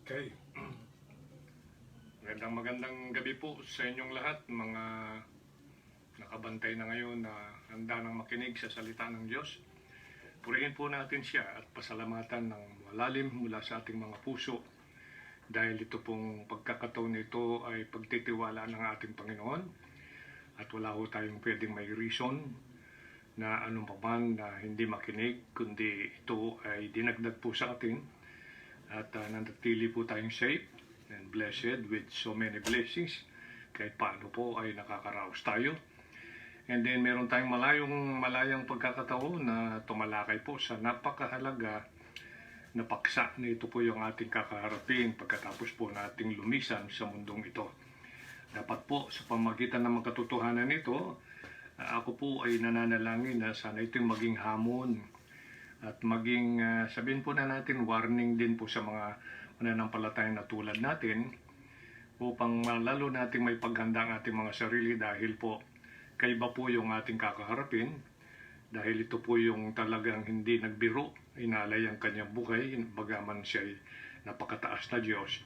Okay. Magandang gabi po sa inyong lahat, mga nakabantay na ngayon na handa nang makinig sa salita ng Diyos. Purihin po natin siya at pasalamatan ng malalim mula sa ating mga puso dahil ito pong pagkakataon nito ay pagtitiwala ng ating Panginoon at wala po tayong pwedeng may reason na anuman na hindi makinig, kundi ito ay dinagdag po sa atin at nanatili po tayong safe and blessed with so many blessings kahit paano po ay nakakaraos tayo. And then meron tayong malayang pagkakataon na tumalakay po sa napakahalaga na paksa na ito po yung ating kakaharapin pagkatapos po nating lumisan sa mundong ito. Dapat po sa pamagitan ng mga katotohanan nito, ako po ay nananalangin na sana ito'y maging hamon at maging sabihin po na natin warning din po sa mga mananampalatayang na tulad natin upang lalo natin may paghanda ang ating mga sarili dahil po kaiba po yung ating kakaharapin dahil ito po yung talagang hindi nagbiro, inalay ang kanyang buhay, bagaman siya ay napakataas na Diyos.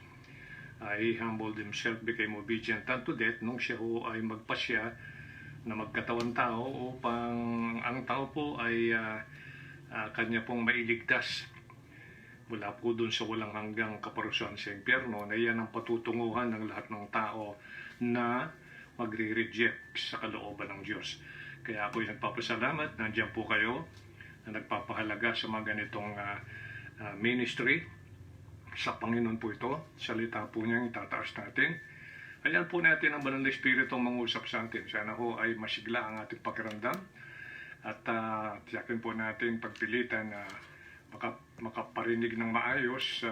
He humbled himself, became obedient unto death nung siya ho ay magpasya na magkatawan tao upang ang tao po ay kanya pong mailigtas mula po dun sa walang hanggang kaparusahan sa impyerno na iyan ang patutunguhan ng lahat ng tao na magre-reject sa kalooban ng Diyos. Kaya ako'y nagpapasalamat, nandiyan po kayo na nagpapahalaga sa mga ganitong ministry. Sa Panginoon po ito, salita po niyang itataas natin. Ayan po natin ang Banal na Espiritu ang mangusap sa atin. Sana ho ay masigla ang ating pakiramdam. At tiyakin po natin pagpilitan na makaparinig ng maayos,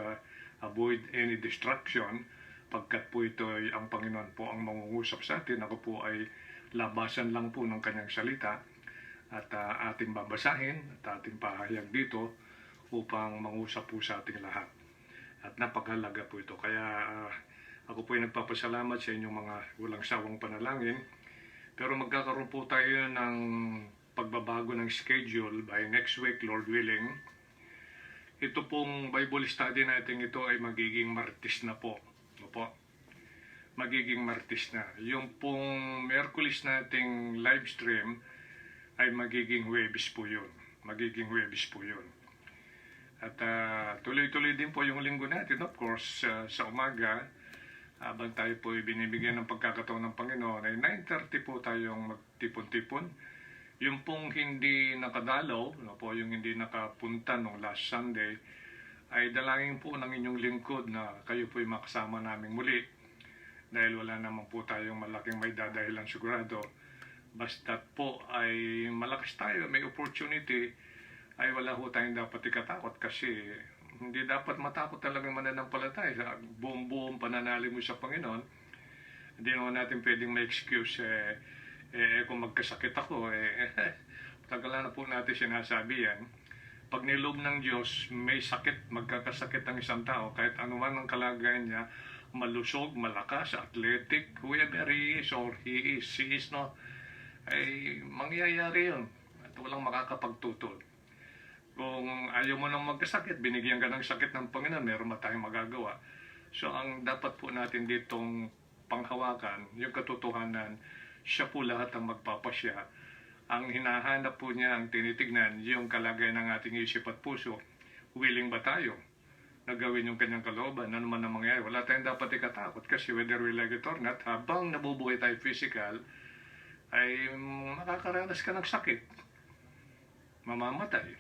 avoid any distraction, pagkat po ito ay ang Panginoon po ang mangungusap sa atin. Ako po ay labasan lang po ng kanyang salita at ating babasahin at ating pahayag dito upang mangusap po sa ating lahat. At napakahalaga po ito. Kaya ako po ay nagpapasalamat sa inyong mga walang sawang panalangin. Pero magkakaroon po tayo ng pagbabago ng schedule by next week, Lord willing. Ito pong Bible study natin ito ay magiging Martes na po. Opo. Magiging Martes na. Yung pong Miyerkules nating live stream ay magiging Huwebes po yun. Magiging Huwebes po yun. At tuloy-tuloy din po yung linggo natin, of course, sa umaga. Habang tayo po binibigyan ng pagkakataon ng Panginoon ay 9:30 po tayong magtipon-tipon. Yung pong hindi nakadalaw, yung hindi nakapunta nung last Sunday, ay dalangin po ng inyong lingkod na kayo po'y makasama naming muli. Dahil wala naman po tayong malaking may dadahilan sigurado. Basta po ay malakas tayo, may opportunity, ay wala po tayong dapat ikatakot kasi hindi dapat matakot talagang mananampalataya sa buong pananalig mo sa Panginoon. Hindi naman natin pwedeng may excuse kung magkasakit ako, tagal na po natin sinasabi yan. Pag nilob ng Diyos, may sakit, magkakasakit ang isang tao, kahit anuman ang kalagayan niya, malusog, malakas, athletic, whoever he is or she is, no, ay mangyayari yun. At walang makakapagtutol. Kung ayaw mo nang magkasakit, binigyan ka ng sakit ng Panginoon, meron ba tayong magagawa? So, ang dapat po natin ditong panghawakan, yung katotohanan, siya po lahat ang magpapasya. Ang hinahanap po niya, ang tinitignan, yung kalagayan ng ating isip at puso. Willing ba tayo na gawin yung kanyang kalooban? Ano man ang mangyayari? Wala tayong dapat ikatakot kasi whether we like it or not, habang nabubuhay tayo physical, ay makakaranas ka ng sakit. Mamamatay.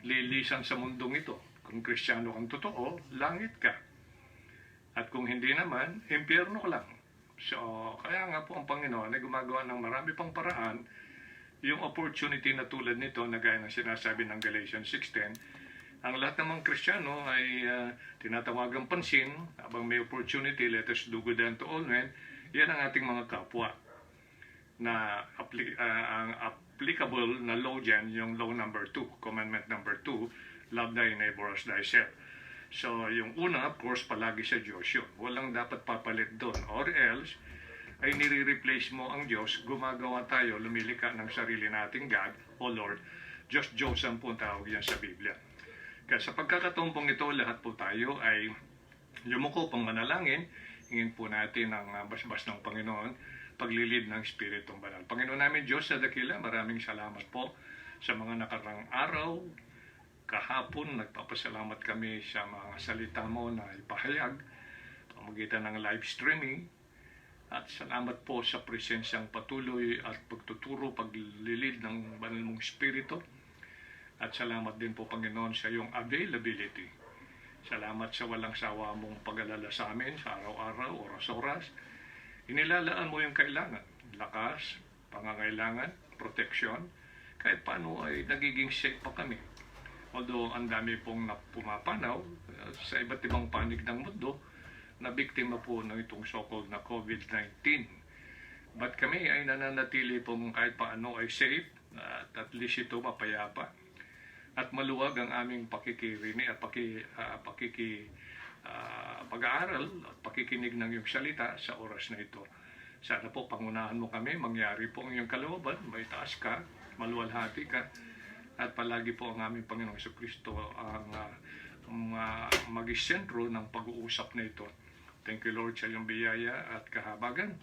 Lilisan sa mundong ito. Kung Kristiyano kang totoo, langit ka. At kung hindi naman, impyerno ka lang. So, kaya nga po ang Panginoon ay gumagawa ng marami pang paraan. Yung opportunity na tulad nito, na gaya ng sinasabi ng Galatians 6:10, ang lahat namang Kristiyano ay tinatawagang pansin, habang may opportunity, let us do good unto all men. Yan ang ating mga kapwa na ang applicable na law dyan, yung law number 2, commandment number 2, love thy neighbor as thyself. So, yung una, of course, palagi sa Diyos yun. Walang dapat papalit doon. Or else, ay nire-replace mo ang Diyos, gumagawa tayo, lumilika ng sarili nating God, O Lord. Diyos ang po ang tawag yan sa Biblia. Kaya sa pagkakataon pong ito, lahat po tayo ay Yumuko pang manalangin, hingin po natin ang basbas ng Panginoon, paglilid ng Espiritong Banal. Panginoon namin Diyos sa dakila, maraming salamat po sa mga nakarang araw. Kahapon, nagpapasalamat kami sa mga salita mo na ipahayag, pamagitan ng live streaming. At salamat po sa presensyang patuloy at pagtuturo, paglilid ng banal mong Espiritu. At salamat din po, Panginoon, sa iyong availability. Salamat sa walang sawa mong pag-alala sa amin sa araw-araw, oras-oras. Inilalaan mo yung kailangan, lakas, pangangailangan, proteksyon. Kahit paano ay nagiging safe pa kami. Although ang dami pong pumapanaw sa iba't ibang panig ng mundo na biktima po ng itong so-called na COVID-19. But kami ay nananatili pong kahit paano ay safe at least ito mapayapa. At maluwag ang aming pakikirini at pag-aaral at pakikinig ng iyong salita sa oras na ito. Sana po pangunahan mo kami, mangyari po ang iyong kalooban, may taas ka, maluwalhati ka, at palagi po ang aming Panginoong Jesucristo ang mag-isentro ng pag-uusap na ito. Thank you, Lord, sa iyong biyaya at kahabagan.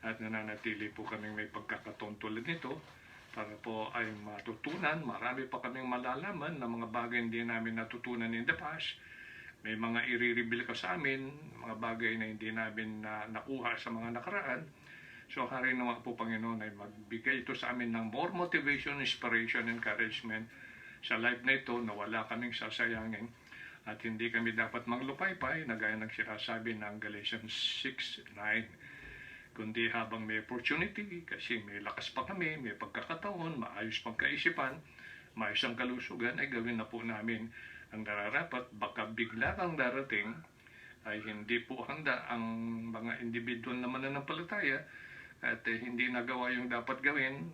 At nananatili po kaming may pagkakataon tulad nito para po ay matutunan. Marami pa kaming malalaman na mga bagay hindi namin natutunan in the past. May mga i-reveal ka sa amin, mga bagay na hindi namin nakuha sa mga nakaraan. So, hari naman po, Panginoon, ay magbigay ito sa amin ng more motivation, inspiration, encouragement sa life na ito na wala kaming sasayangin at hindi kami dapat manglupaypay na gaya ng sinasabi ng Galatians 6:9. Kundi habang may opportunity, kasi may lakas pa kami, may pagkakataon, maayos pagkaisipan, maayos ang kalusugan, ay gawin na po namin ang nararapat. Baka bigla kang darating ay hindi po handa ang mga individual na mananampalataya at hindi nagawa yung dapat gawin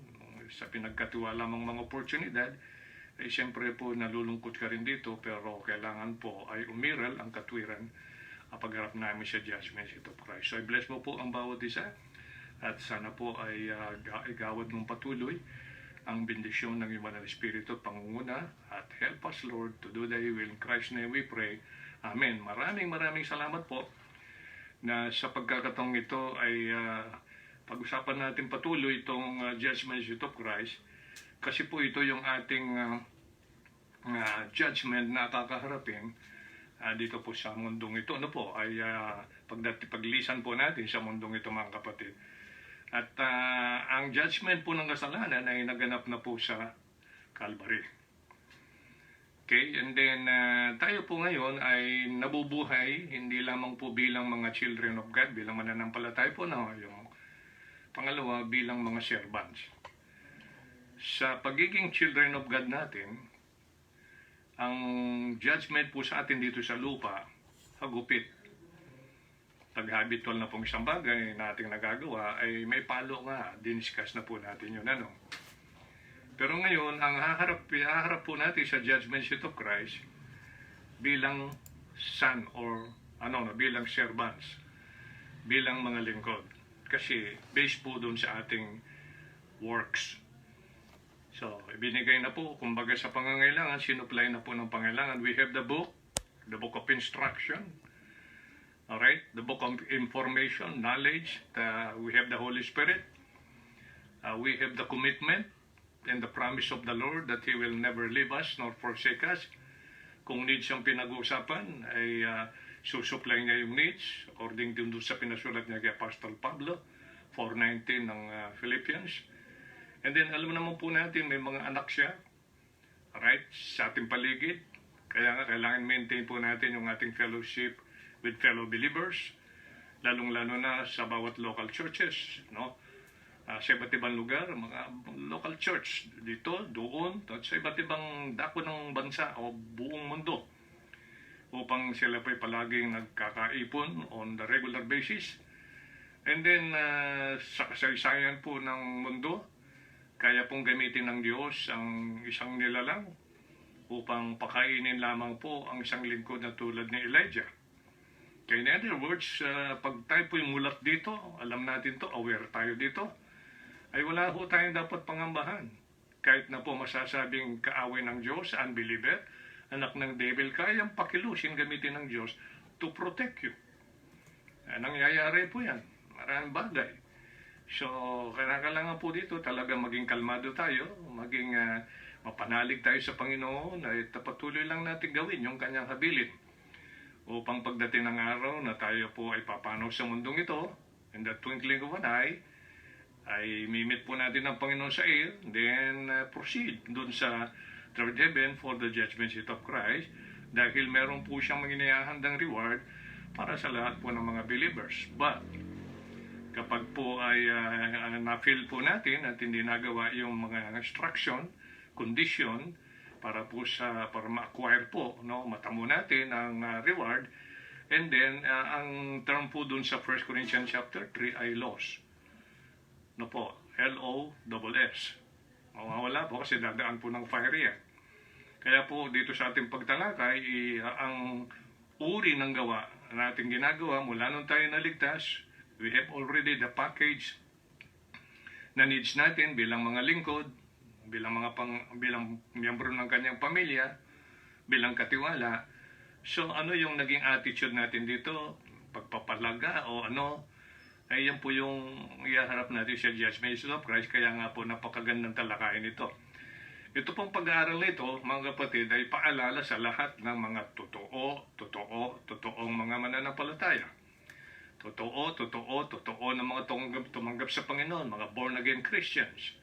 sa pinagkatiwala mong mga oportunidad, ay siyempre po nalulungkot ka rin dito, pero kailangan po ay umiral ang katwiran pagharap namin sa judgment seat of Christ. So I bless mo po ang bawat isa at sana po ay igawad mong patuloy ang bendisyon ng iyong Banal Espiritu at pangunguna, at help us, Lord, to do thy will. In Christ's name we pray. Amen. Maraming salamat po na sa pagkakataong ito ay pag-usapan natin patuloy itong judgment seat of Christ, kasi po ito yung ating judgment na kakaharapin dito po sa mundong ito. Ano po ay paglisan po natin sa mundong ito, mga kapatid. At ang judgment po ng kasalanan ay naganap na po sa Calvary. Okay, and then tayo po ngayon ay nabubuhay hindi lamang po bilang mga children of God, bilang mananampalataya po na yung pangalawa, bilang mga servants. Sa pagiging children of God natin, ang judgment po sa atin dito sa lupa, hagupit. Pag-habitual na pong isang bagay na ating nagagawa, ay may palo nga, diniscuss na po natin yun. Ano? Pero ngayon, ang haharap po natin sa judgment seat of Christ bilang son or bilang servants, bilang mga lingkod. Kasi based po doon sa ating works. So, ibinigay na po, kumbaga sa pangangailangan, sinupply na po ng pangailangan. We have the book of instruction, alright, the book of information, knowledge, we have the Holy Spirit, we have the commitment and the promise of the Lord that He will never leave us nor forsake us. Kung needs ang pinag-uusapan, ay susupply niya yung needs according din doon sa pinasulat niya kay Apostle Pablo, 4:19 ng Philippians. And then alam naman po natin may mga anak siya, alright, sa ating paligid. Kaya nga kailangan maintain po natin yung ating fellowship with fellow believers, lalong-lalo na sa bawat local churches, no? Sa iba't ibang lugar, mga local church dito, doon, at sa iba't ibang dako ng bansa o buong mundo, upang sila po'y palaging nagkakaipon on the regular basis. And then, sa kasaysayan po ng mundo, kaya pong gamitin ng Diyos ang isang nilalang upang pakainin lamang po ang isang lingkod na tulad ni Elijah. Kaya in other words, pag tayo po'y mulat dito, alam natin to, aware tayo dito, ay wala po tayong dapat pangambahan. Kahit na po masasabing kaaway ng Diyos, unbeliever, anak ng devil, kayang pakilusin gamitin ng Diyos to protect you. Nangyayari po yan. Maraming bagay. So, kailangan po dito talaga maging kalmado tayo, maging mapanalig tayo sa Panginoon at patuloy lang natin gawin yung kanyang habilin upang pagdating ng araw na tayo po ay papanaw sa mundong ito, in the twinkling of an eye, ay mimit po natin ang Panginoon sa air, then proceed dun sa third heaven for the judgment seat of Christ, dahil meron po siyang inihahandang reward para sa lahat po ng mga believers. But kapag po ay na-feel po natin at hindi nagawa yung mga instruction, condition, para ma-acquire po, no, matamo natin ang reward, and then ang term po dun sa 1 Corinthians chapter 3 ay loss. No po, L-O-S-S. Mawawala po kasi dadaan po ng fire yan. Kaya po dito sa ating pagtalakay, ang uri ng gawa na ating ginagawa mula nung tayo naligtas, we have already the package na needs natin bilang mga lingkod, bilang miyembro ng kanyang pamilya, bilang katiwala. So ano yung naging attitude natin dito? Pagpapalaga o ano? Ay yan po yung iharap natin sa judgment seat of Christ. Kaya nga po napakagandang talakayin ito. Ito pong pag-aaral nito, mga kapatid, ay paalala sa lahat ng mga totoong mga mananampalataya. Totoo ng mga tumanggap sa Panginoon, mga born-again Christians.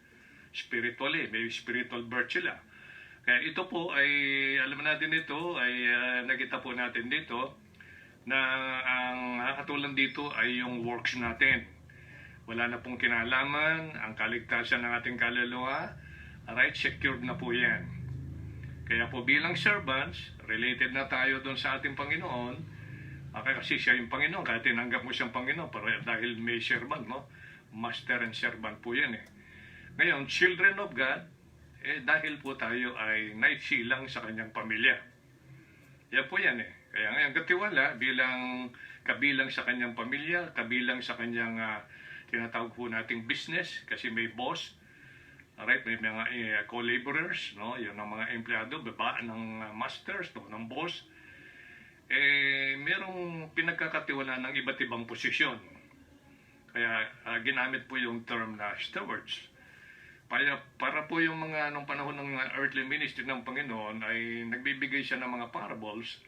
Spiritually, may spiritual birth sila. Kaya ito po ay, alam natin ito, ay nakita po natin dito, na ang nakatulang dito ay yung works natin. Wala na pong kinalaman, ang kaligtasan ng ating kaluluwa, right, secured na po yan. Kaya po bilang servants, related na tayo doon sa ating Panginoon, kasi siya yung Panginoon, kaya tinanggap mo siyang Panginoon, pero dahil may servant, no? Master and servant po yan eh. Ngayon, children of God, dahil po tayo ay naisilang sa kanyang pamilya. Yan po yan eh. Kaya ngayon, katiwala bilang kabilang sa kanyang pamilya, kabilang sa kanyang tinatawag po nating business, kasi may boss, alright, may mga co-laborers, no? Yun ang mga empleyado, baba ng masters, no? Ng boss. Merong pinagkakatiwala ng iba't ibang posisyon. Kaya ginamit po yung term na stewards. Para po yung mga nung panahon ng earthly ministry ng Panginoon ay nagbibigay siya ng mga parables,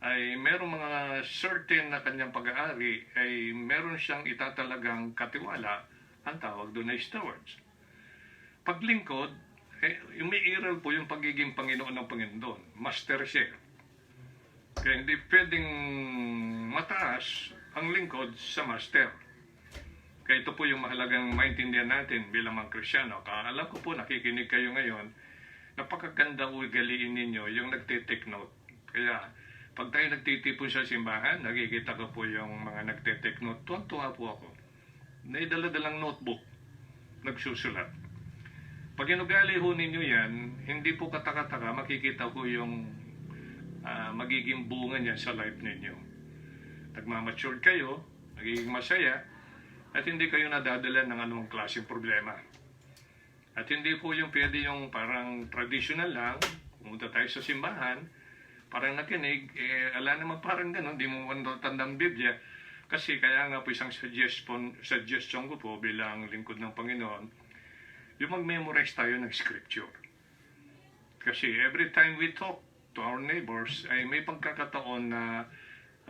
ay merong mga certain na kanyang pag-aari, ay meron siyang itatalagang katiwala, ang tawag doon ay stewards. Paglingkod, umiiral po yung pagiging Panginoon ng Panginoon, master siya. Kaya hindi pwedeng mataas ang lingkod sa master. Kaya ito po yung mahalagang maintindihan natin bilang mga Kristiyano. Alam ko po, nakikinig kayo ngayon, napakaganda ugaliin ninyo yung nagte-take note. Kaya, pag tayo nagtitipon sa simbahan, nakikita ko po yung mga nagte-take note. Tuwa po ako. Naidala-dalang notebook, nagsusulat. Pag inugali ho ninyo yan, hindi po kataka-taka, makikita ko yung magiging bunga niya sa life ninyo. Nagmamature kayo, magiging masaya, at hindi kayo nadadala ng anumang klaseng problema. At hindi po yung pwede yung parang traditional lang, pumunta tayo sa simbahan, parang nakinig, ala naman parang gano'n, di mo tandang Biblia. Kasi kaya nga po isang suggestion ko po bilang lingkod ng Panginoon, yung mag-memorize tayo ng scripture. Kasi every time we talk to our neighbors, ay may pagkakataon na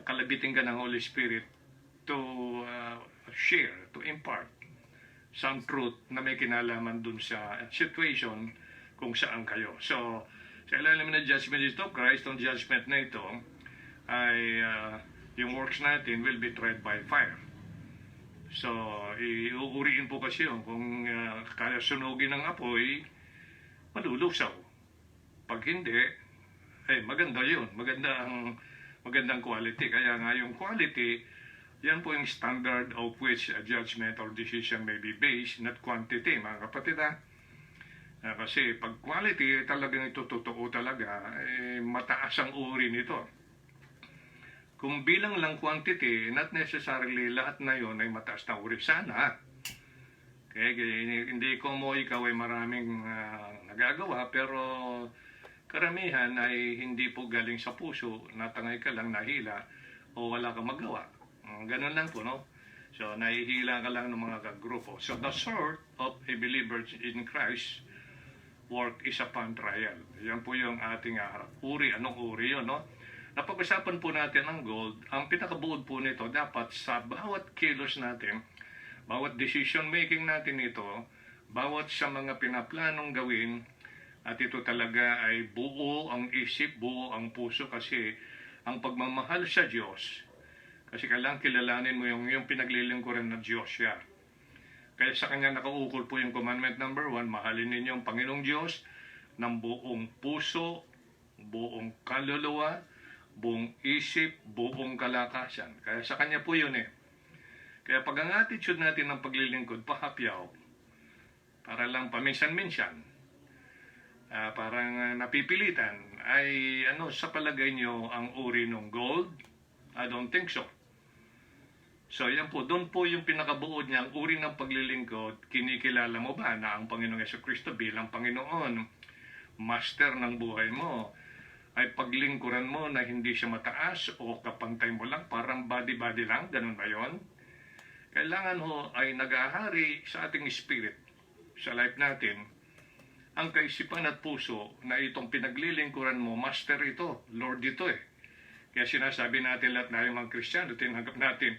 kalabitin ka ng Holy Spirit to share, to impart some truth na may kinalaman dun sa situation kung saan kayo. So, sa ilalim ng judgment seat of Christ, ang judgment na ito ay yung works natin will be tried by fire. So, iuuriin po kasi yun. Kung kaya sunugin ng apoy, malulusaw. Pag hindi, maganda yun. Magandang quality. Kaya nga yung quality, yan po yung standard of which a judgment or decision may be based, not quantity, mga kapatid ha. Kasi pag quality, talagang ito totoo talaga, mataas ang uri nito. Kung bilang lang quantity, not necessarily lahat na yon ay mataas na uri. Sana. Kaya hindi ko mo ikaw ay maraming nagagawa, pero karamihan ay hindi po galing sa puso, natangay ka lang, nahila, o wala kang magawa. Ganun lang po, no? So, nahihila ka lang ng mga kagrupo. So, the sword of a believer in Christ work is upon trial. Yan po yung ating uri. Anong uri yun, no? Napag-usapan po natin ang gold. Ang pinakabuod po nito, dapat sa bawat kilos natin, bawat decision making natin ito, bawat sa mga pinaplanong gawin, at ito talaga ay buo ang isip, buo ang puso, kasi ang pagmamahal sa Diyos, kasi kailangan kilalanin mo yung pinaglilingkuran na Diyos siya. Kaya sa Kanya nakaukol po yung commandment number 1, mahalin ninyo ang Panginoong Diyos ng buong puso, buong kaluluwa, buong isip, buong kalakasan. Kaya sa Kanya po yun eh. Kaya pag ang attitude natin ng paglilingkod, pahapyaw, para lang paminsan-minsan, parang napipilitan, ay sa palagay nyo ang uri ng gold? I don't think so. So yan po, doon po yung pinakabuod niya, ang uri ng paglilingkod. Kinikilala mo ba na ang Panginoong Jesucristo bilang Panginoon, Master ng buhay mo, ay paglingkuran mo na hindi siya mataas o kapantay mo lang, parang body-body lang, ganun ba yun? Kailangan ho ay nag-ahari sa ating spirit, sa life natin, ang kaisipan at puso na itong pinaglilingkuran mo, Master ito, Lord ito eh. Kaya sinasabi natin lahat na yung mga Kristiyano, tinanggap natin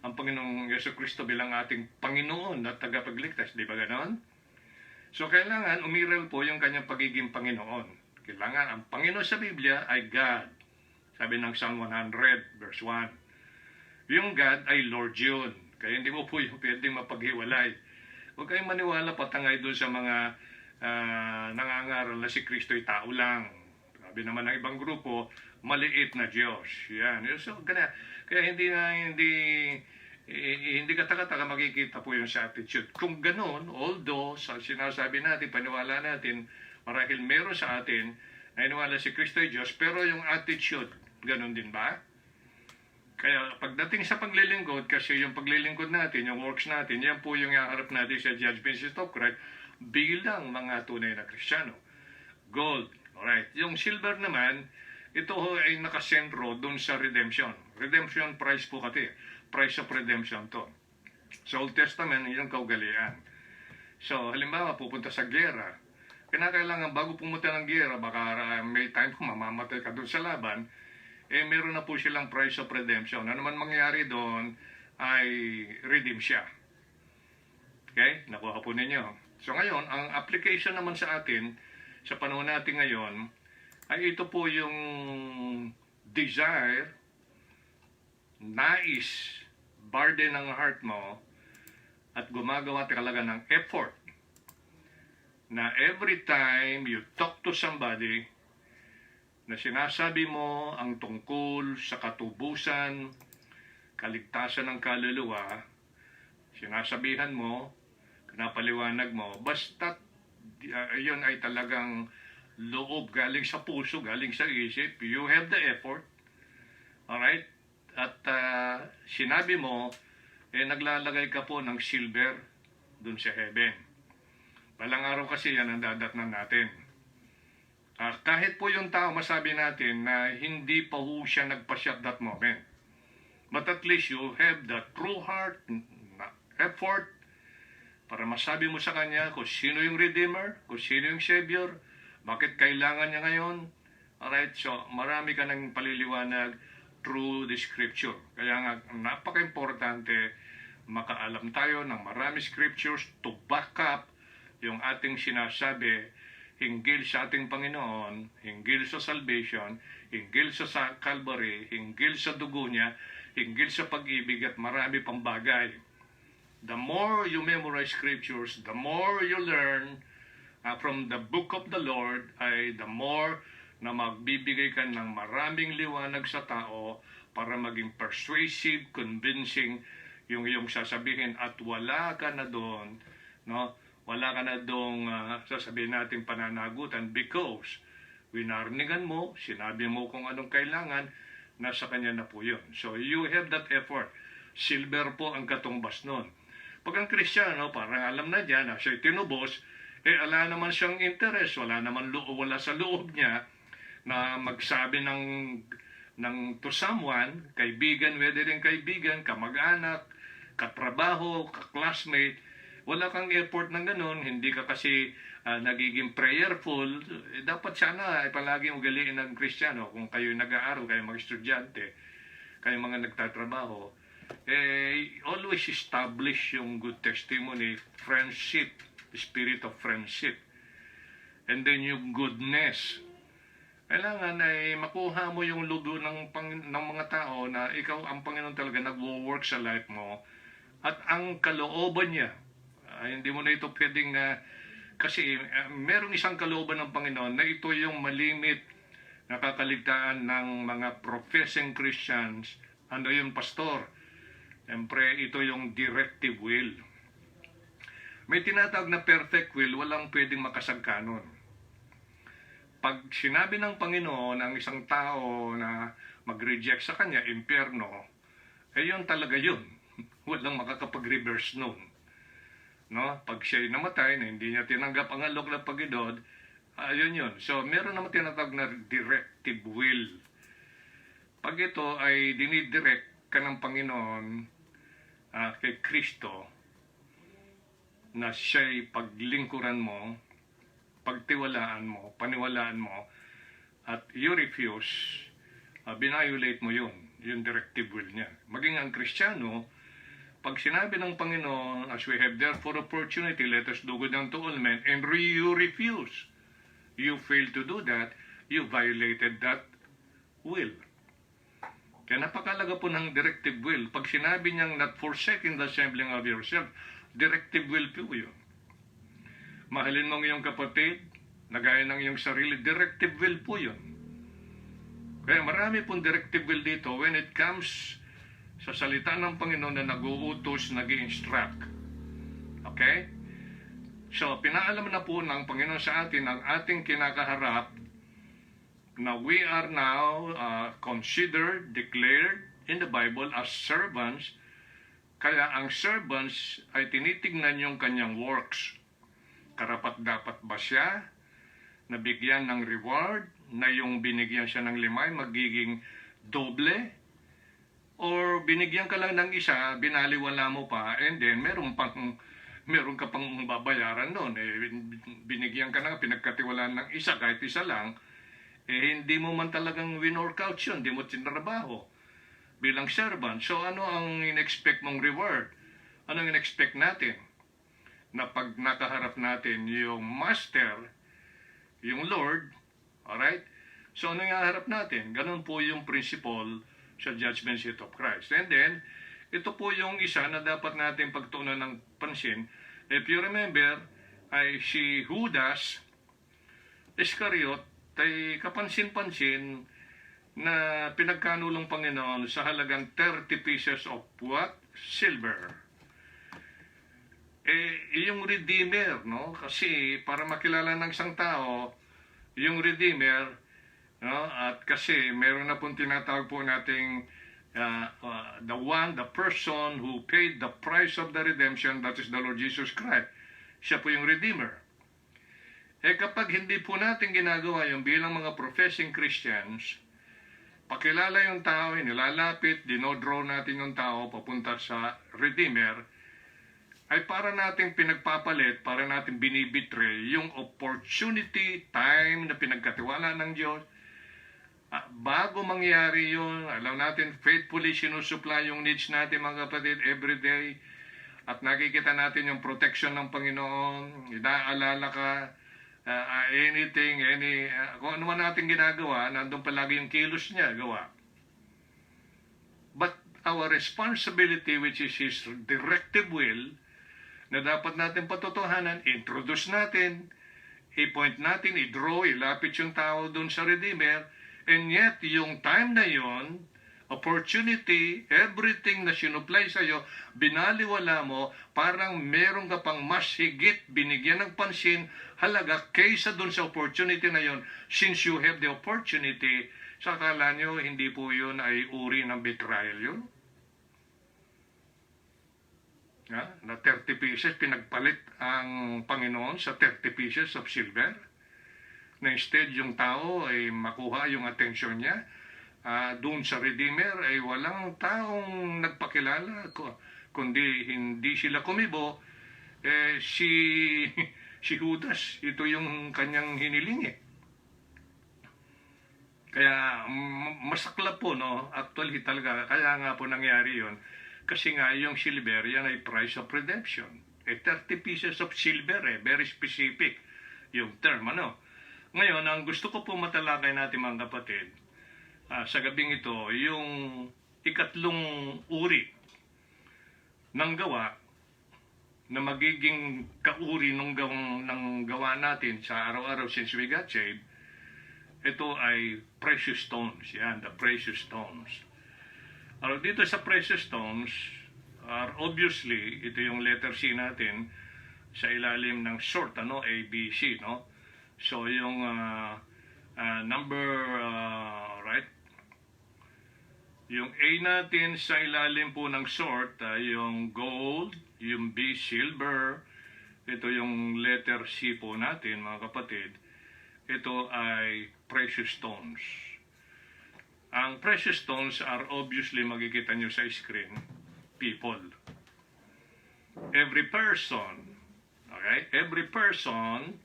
ang Panginoong Jesucristo bilang ating Panginoon at tagapagligtas, di ba ganon? So kailangan umiral po yung kanyang pagiging Panginoon. Kailangan ang Panginoon sa Biblia ay God. Sabi ng Psalm 100 verse 1. Yung God ay Lord yun. Kaya hindi mo po yung pwedeng mapaghiwalay. Huwag kayong maniwala patangay doon sa mga nangangaral na si Kristo ay tao lang. Sabi naman ng ibang grupo, maliit na Diyos. Yan. So, kaya hindi kata-kata makikita po yung sa attitude. Kung ganoon, although sa sinasabi natin, paniwala natin, marahil meron sa atin, naniniwala si Kristo ay Diyos, pero yung attitude, ganoon din ba? Kaya pagdating sa paglilingkod, kasi yung paglilingkod natin, yung works natin, yan po yung iharap natin sa judgment seat of Christ bilang mga tunay na Kristiyano. Gold, alright. Yung silver naman, ito ay nakasentro dun sa redemption. Redemption price po kasi. Price of redemption to. Sa Old Testament, yung kaugalian. So, halimbawa, pupunta sa gera. Kinakailangan bago pumunta ng gera, baka may time kung mamamatay ka dun sa laban, meron na po silang price of redemption. Ano man mangyari doon, ay redeem siya. Okay? Nakuha po ninyo. So ngayon, ang application naman sa atin, sa panahon natin ngayon, ay ito po yung desire, nais, burden ng heart mo, at gumagawa talaga ng effort na every time you talk to somebody, na sinasabi mo ang tungkol sa katubusan, kaligtasan ng kaluluwa, sinasabihan mo, pinapaliwanag mo, basta yun ay talagang loob, galing sa puso, galing sa isip, you have the effort, alright? At sinabi mo, naglalagay ka po ng silver dun sa heaven. Balang araw kasi yan ang dadatnan natin. Kahit po yung tao, masabi natin na hindi pa ho siya nagpa-shot that moment. But at least you have the true heart, effort, para masabi mo sa kanya kung sino yung Redeemer, kung sino yung Savior, bakit kailangan niya ngayon. Alright, so marami ka ng paliliwanag through the Scripture. Kaya nga, napaka-importante makaalam tayo ng marami Scriptures to back up yung ating sinasabi hinggil sa ating Panginoon, hinggil sa salvation, hinggil sa Calvary, hinggil sa dugo niya, hinggil sa pag-ibig at marami pang bagay. The more you memorize Scriptures, the more you learn from the book of the Lord, ay the more na magbibigay ka ng maraming liwanag sa tao para maging persuasive, convincing yung iyong sasabihin at wala ka na doon, no? Wala ka na doong sasabihin natin pananagutan because winarningan mo, sinabi mo kung anong kailangan, nasa kanya na po yun. So you have that effort. Silver po ang katumbas nun. Pag ang Kristiyano, parang alam na dyan, siya'y tinubos, wala naman siyang interest, wala sa loob niya na magsabi ng to someone, kaibigan, whether yung kaibigan, kamag-anak, katrabaho, ka-classmate, wala kang effort ng ganun, hindi ka kasi nagiging prayerful, dapat sana ay palagi ugaliin ng Kristiyano. Kung kayo nag-aaral, kayo mga estudyante, kayo mga nagtatrabaho, always establish yung good testimony, friendship, spirit of friendship. And then yung goodness. Kailangan ay makuha mo yung lugo ng mga tao na ikaw ang Panginoon talaga nagwo-work sa life mo. At ang kalooban niya, hindi mo na ito pwedeng kasi merong isang kalooban ng Panginoon na ito yung malimit nakakaligtaan ng mga professing Christians. Ano yung pastor? Siyempre, ito yung directive will. May tinatawag na perfect will, walang pwedeng makasagkanon. Pag sinabi ng Panginoon ang isang tao na mag-reject sa kanya, impyerno, yun talaga yun. Walang makakapag-reverse nun. No? Pag siya'y namatay na hindi niya tinanggap ang alok na Panginoon, yun. So, meron naman tinatawag na directive will. Pag ito ay dinidirect ka ng Panginoon kay Kristo, na siya'y paglingkuran mo, pagtiwalaan mo, paniwalaan mo, at you refuse, binayolate mo yun, yung directive will niya. Maging ang Kristiyano, pag sinabi ng Panginoon, as we have therefore opportunity, let us do good unto all men, and you refuse, you fail to do that, you violated that will. Kaya napakalaga po ng directive will. Pag sinabi niyang not forsaking the assembling of yourself, directive will po yun. Mahalin mo ang iyong kapatid, nagaya ng iyong sarili, directive will po yun. Kaya marami pong directive will dito when it comes sa salita ng Panginoon na nag-uutos, nag-i-instruct. Okay? So, pinaalam na po ng Panginoon sa atin ang ating kinakaharap na we are now considered, declared in the Bible as servants. Kaya ang servants ay tinitignan yung kanyang works. Karapat-dapat ba siya nabigyan ng reward na yung binigyan siya ng 5 magiging doble? Or binigyan ka lang ng isa, binaliwala mo pa, and then meron ka pang babayaran doon. Binigyan ka na, pinagkatiwalaan ng isa, kahit isa lang, hindi mo man talagang win-work out yun, hindi mo tinrabaho bilang servant. So ano ang in-expect mong reward? Ano ang in-expect natin? Na pag nakaharap natin yung Master, yung Lord, alright? So ano yung harap natin? Ganun po yung principle sa judgment seat of Christ. And then, ito po yung isa na dapat natin pagtuunan ng pansin. If you remember, ay si Judas Iscariot ay kapansin-pansin na pinagkanulong Panginoon sa halagang 30 pieces of what? Silver. Yung Redeemer, no? Kasi para makilala ng isang tao, yung Redeemer, no? At kasi meron na pong tinatawag po nating the person who paid the price of the redemption, that is the Lord Jesus Christ. Siya po yung Redeemer. Kapag hindi po natin ginagawa yung bilang mga professing Christians, pakilala yung tao, nilalapit, dinodraw natin yung tao papunta sa Redeemer, ay para nating pinagpapalit, para nating binibitray yung opportunity, time na pinagkatiwala ng Diyos. Bago mangyari yun, alam natin, faithfully sinusupply yung needs natin mga kapatid everyday. At nakikita natin yung protection ng Panginoon, inaalala ka, anything, kung ano man natin ginagawa, nandun palagi yung kilos niya, gawa. But our responsibility, which is His directive will, na dapat natin patotohanan, introduce natin, i-point natin, i-draw, ilapit yung tao dun sa Redeemer, and yet, yung time na yon, opportunity, everything na sinupply sa'yo, binaliwala mo, parang meron ka pang mas higit, binigyan ng pansin, halaga, kaysa dun sa opportunity na yon, since you have the opportunity, sa akala nyo, hindi po yun ay uri ng betrayal yun. Na 30 pieces, pinagpalit ang Panginoon sa 30 pieces of silver. Na instead yung tao ay makuha yung atensyon niya, doon sa Redeemer ay walang taong nagpakilala kundi hindi sila kumibo, si si Judas, ito yung kanyang hiniling eh. Kaya masaklap po, no? Actually talaga, kaya nga po nangyari yon. Kasi nga yung silver, yan ay price of redemption. 30 pieces of silver very specific yung term, ano? Ngayon, ang gusto ko po matalakay natin mga kapatid, sa gabing ito, yung ikatlong uri ng gawa na magiging kauri ng gawa natin sa araw-araw since we got saved. Ito ay precious stones. Yan, the precious stones. Alors, dito sa precious stones, obviously, ito yung letter C natin sa ilalim ng short, ano, A, B, C, no? So, yung number, right? Yung A natin sa ilalim po ng short, yung gold, yung B, silver. Ito yung letter C po natin, mga kapatid. Ito ay precious stones. Ang precious stones are obviously makikita nyo sa screen, people. Every person, okay? Every person,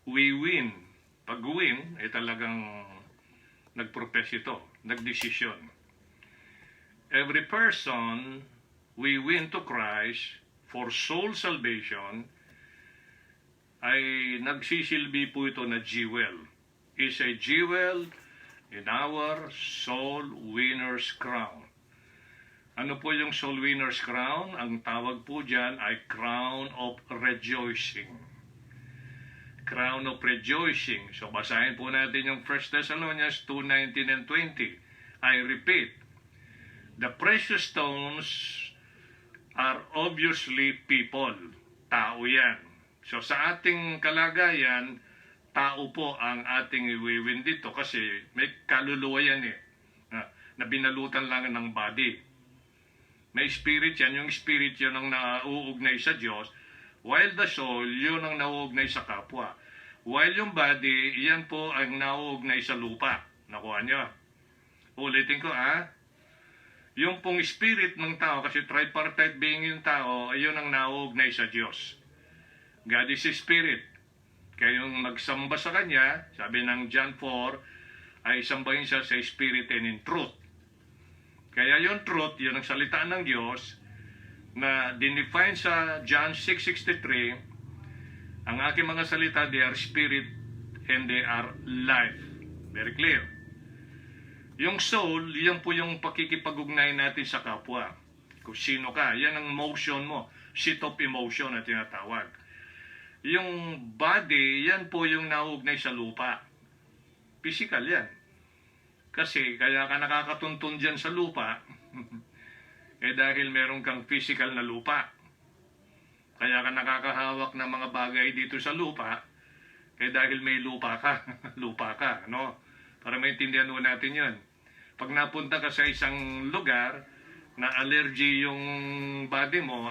we win. Pag win, ay talagang nagprofess ito, nagdesisyon. Every person, we win to Christ for soul salvation, ay nagsisilbi po ito na jewel. Is a jewel in our soul winner's crown. Ano po yung soul winner's crown? Ang tawag po dyan ay crown of rejoicing. Crown of rejoicing. So basahin po natin yung 1 Thessalonians 2:19 and 20. I repeat, the precious stones are obviously people. Tao yan. So sa ating kalagayan, tao po ang ating iwiwin dito kasi may kaluluwa yan eh, na binalutan lang ng body. May spirit yan, yung spirit yun ang nauugnay sa Diyos, while the soul, yun ang nauugnay sa kapwa. While yung body, yan po ang nauugnay sa lupa. Nakuha nyo? Ulitin ko yung pong spirit ng tao, kasi tripartite being yung tao, yun ang nauugnay sa Diyos. God is a spirit. Kaya yung magsamba sa Kanya, sabi ng John 4, ay sambahin siya sa spirit and in truth. Kaya yung truth, yun ang salita ng Diyos, na dinefine sa John 6:63, ang aking mga salita, they are spirit and they are life. Very clear. Yung soul, yan po yung pakikipag-ugnay natin sa kapwa. Kung sino ka, yan ang motion mo. Seat of emotion na tinatawag. Yung body, yan po yung nauugnay sa lupa. Physical yan. Kasi kaya ka nakakatuntun dyan sa lupa, dahil meron kang physical na lupa. Kaya ka nakakahawak ng mga bagay dito sa lupa, dahil may lupa ka. Lupa ka, no? Para maintindihan mo natin yun. Pag napunta ka sa isang lugar na allergy yung body mo,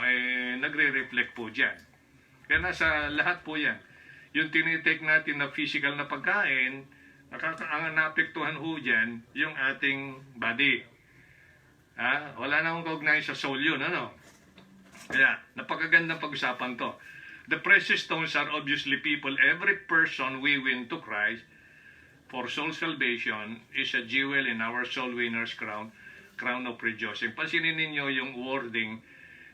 nagre-reflect po dyan. Kaya nasa lahat po yan. Yung tinitake natin na physical na pagkain, ang naapektuhan ho dyan, yung ating body. Wala na akong kaugnay sa soul yun, ano? Kaya, napakagandang pag-usapan to. The precious stones are obviously people. Every person we win to Christ for soul salvation is a jewel in our soul winner's crown, crown of rejoicing. Pansinin ninyo yung wording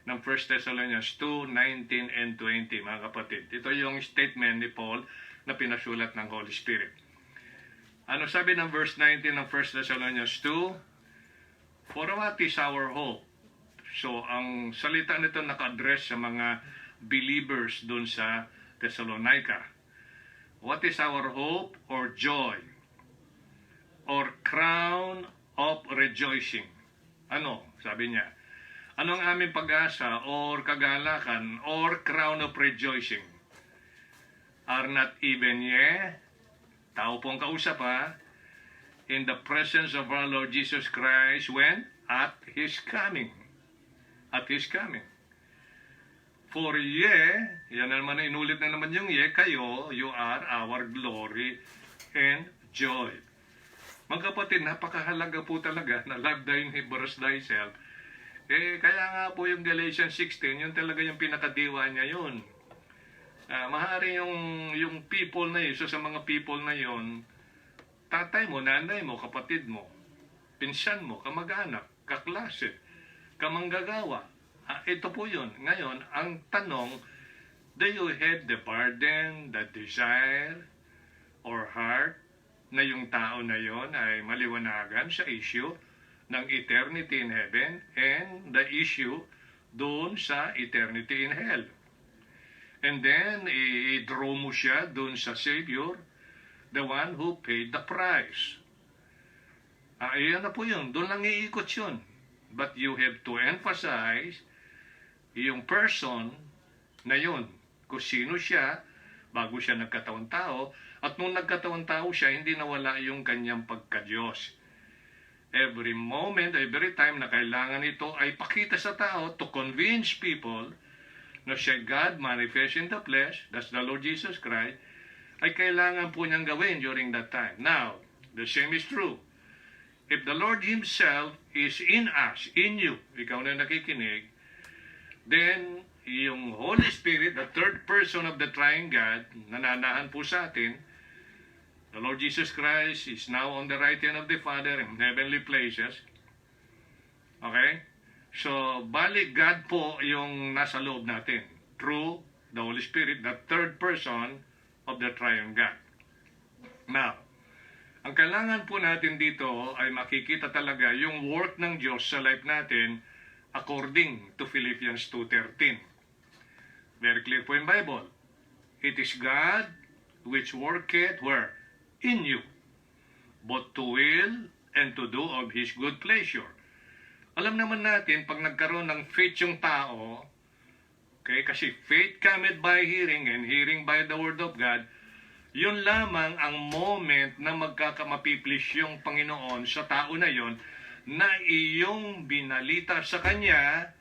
ng 1 Thessalonians 2:19 and 20, mga kapatid. Ito yung statement ni Paul na pinasulat ng Holy Spirit. Ano sabi ng verse 19 ng 1 Thessalonians 2? For what is our hope? So, ang salita nito naka-address sa mga believers dun sa Thessalonica. What is our hope or joy? Or crown of rejoicing? Ano? Sabi niya. Anong aming pag-asa or kagalakan or crown of rejoicing? Are not even ye, tao pong kausap in the presence of our Lord Jesus Christ when? At His coming. At His coming. For ye, yan naman, inulit na naman yung ye, kayo, you are our glory and joy. Mga kapatid, napakahalaga po talaga na love thy neighbor as thyself. Kaya nga po yung Galatians 16, yun talaga yung pinakadiwa niya yun. Mahari yung people na yun, so sa mga people na yun, tatay mo, nanay mo, kapatid mo, pinsan mo, kamag-anak, kaklase, kamanggagawa. Ito po yun. Ngayon, ang tanong, do you have the burden, the desire, or heart na yung tao na yon ay maliwanagan sa issue ng eternity in heaven and the issue doon sa eternity in hell. And then, i-draw mo siya doon sa Savior, the one who paid the price. Iyan na po yun. Doon lang iikot yun. But you have to emphasize yung person na yun. Kung sino siya, bago siya nagkataon tao, at nung nagkataon tao siya, hindi nawala yung kanyang pagka-Diyos. Every moment, every time na kailangan ito ay pakita sa tao to convince people na siya God manifest in the flesh, that's the Lord Jesus Christ, ay kailangan po niyang gawin during that time. Now, the same is true. If the Lord Himself is in us, in you, ikaw na nakikinig, then yung Holy Spirit, the third person of the Triune God, nananahan po sa atin, the Lord Jesus Christ is now on the right hand of the Father in heavenly places. Okay? So, balik God po yung nasa loob natin through the Holy Spirit, the third person of the Triune God. Now, ang kailangan po natin dito ay makikita talaga yung work ng Diyos sa life natin according to Philippians 2:13. Very clear po yung Bible. It is God which worketh where? In you, both to will and to do of His good pleasure. Alam naman natin, pag nagkaroon ng faith yung tao, okay, kasi faith cometh by hearing and hearing by the word of God, yun lamang ang moment na magkakamapiplis yung Panginoon sa tao na yon na iyong binalita sa Kanya,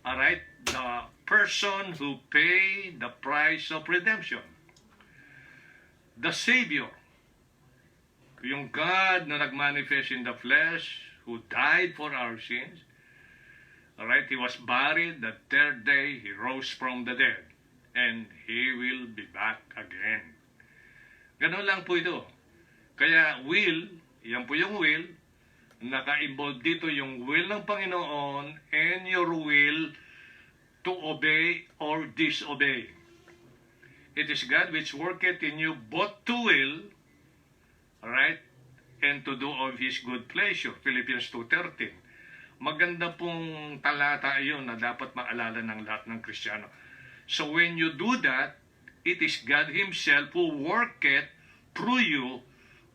alright, the person who paid the price of redemption. The Savior, yung God na nagmanifest in the flesh, who died for our sins. Alright, He was buried. The third day, He rose from the dead. And He will be back again. Ganun lang po ito. Kaya will, yan po yung will, naka-involve dito yung will ng Panginoon and your will to obey or disobey. It is God which worketh in you both to will, right, and to do of His good pleasure. Philippians 2:13. Maganda pong talata iyon na dapat maalala ng lahat ng Kristiyano. So when you do that, it is God Himself who worketh through you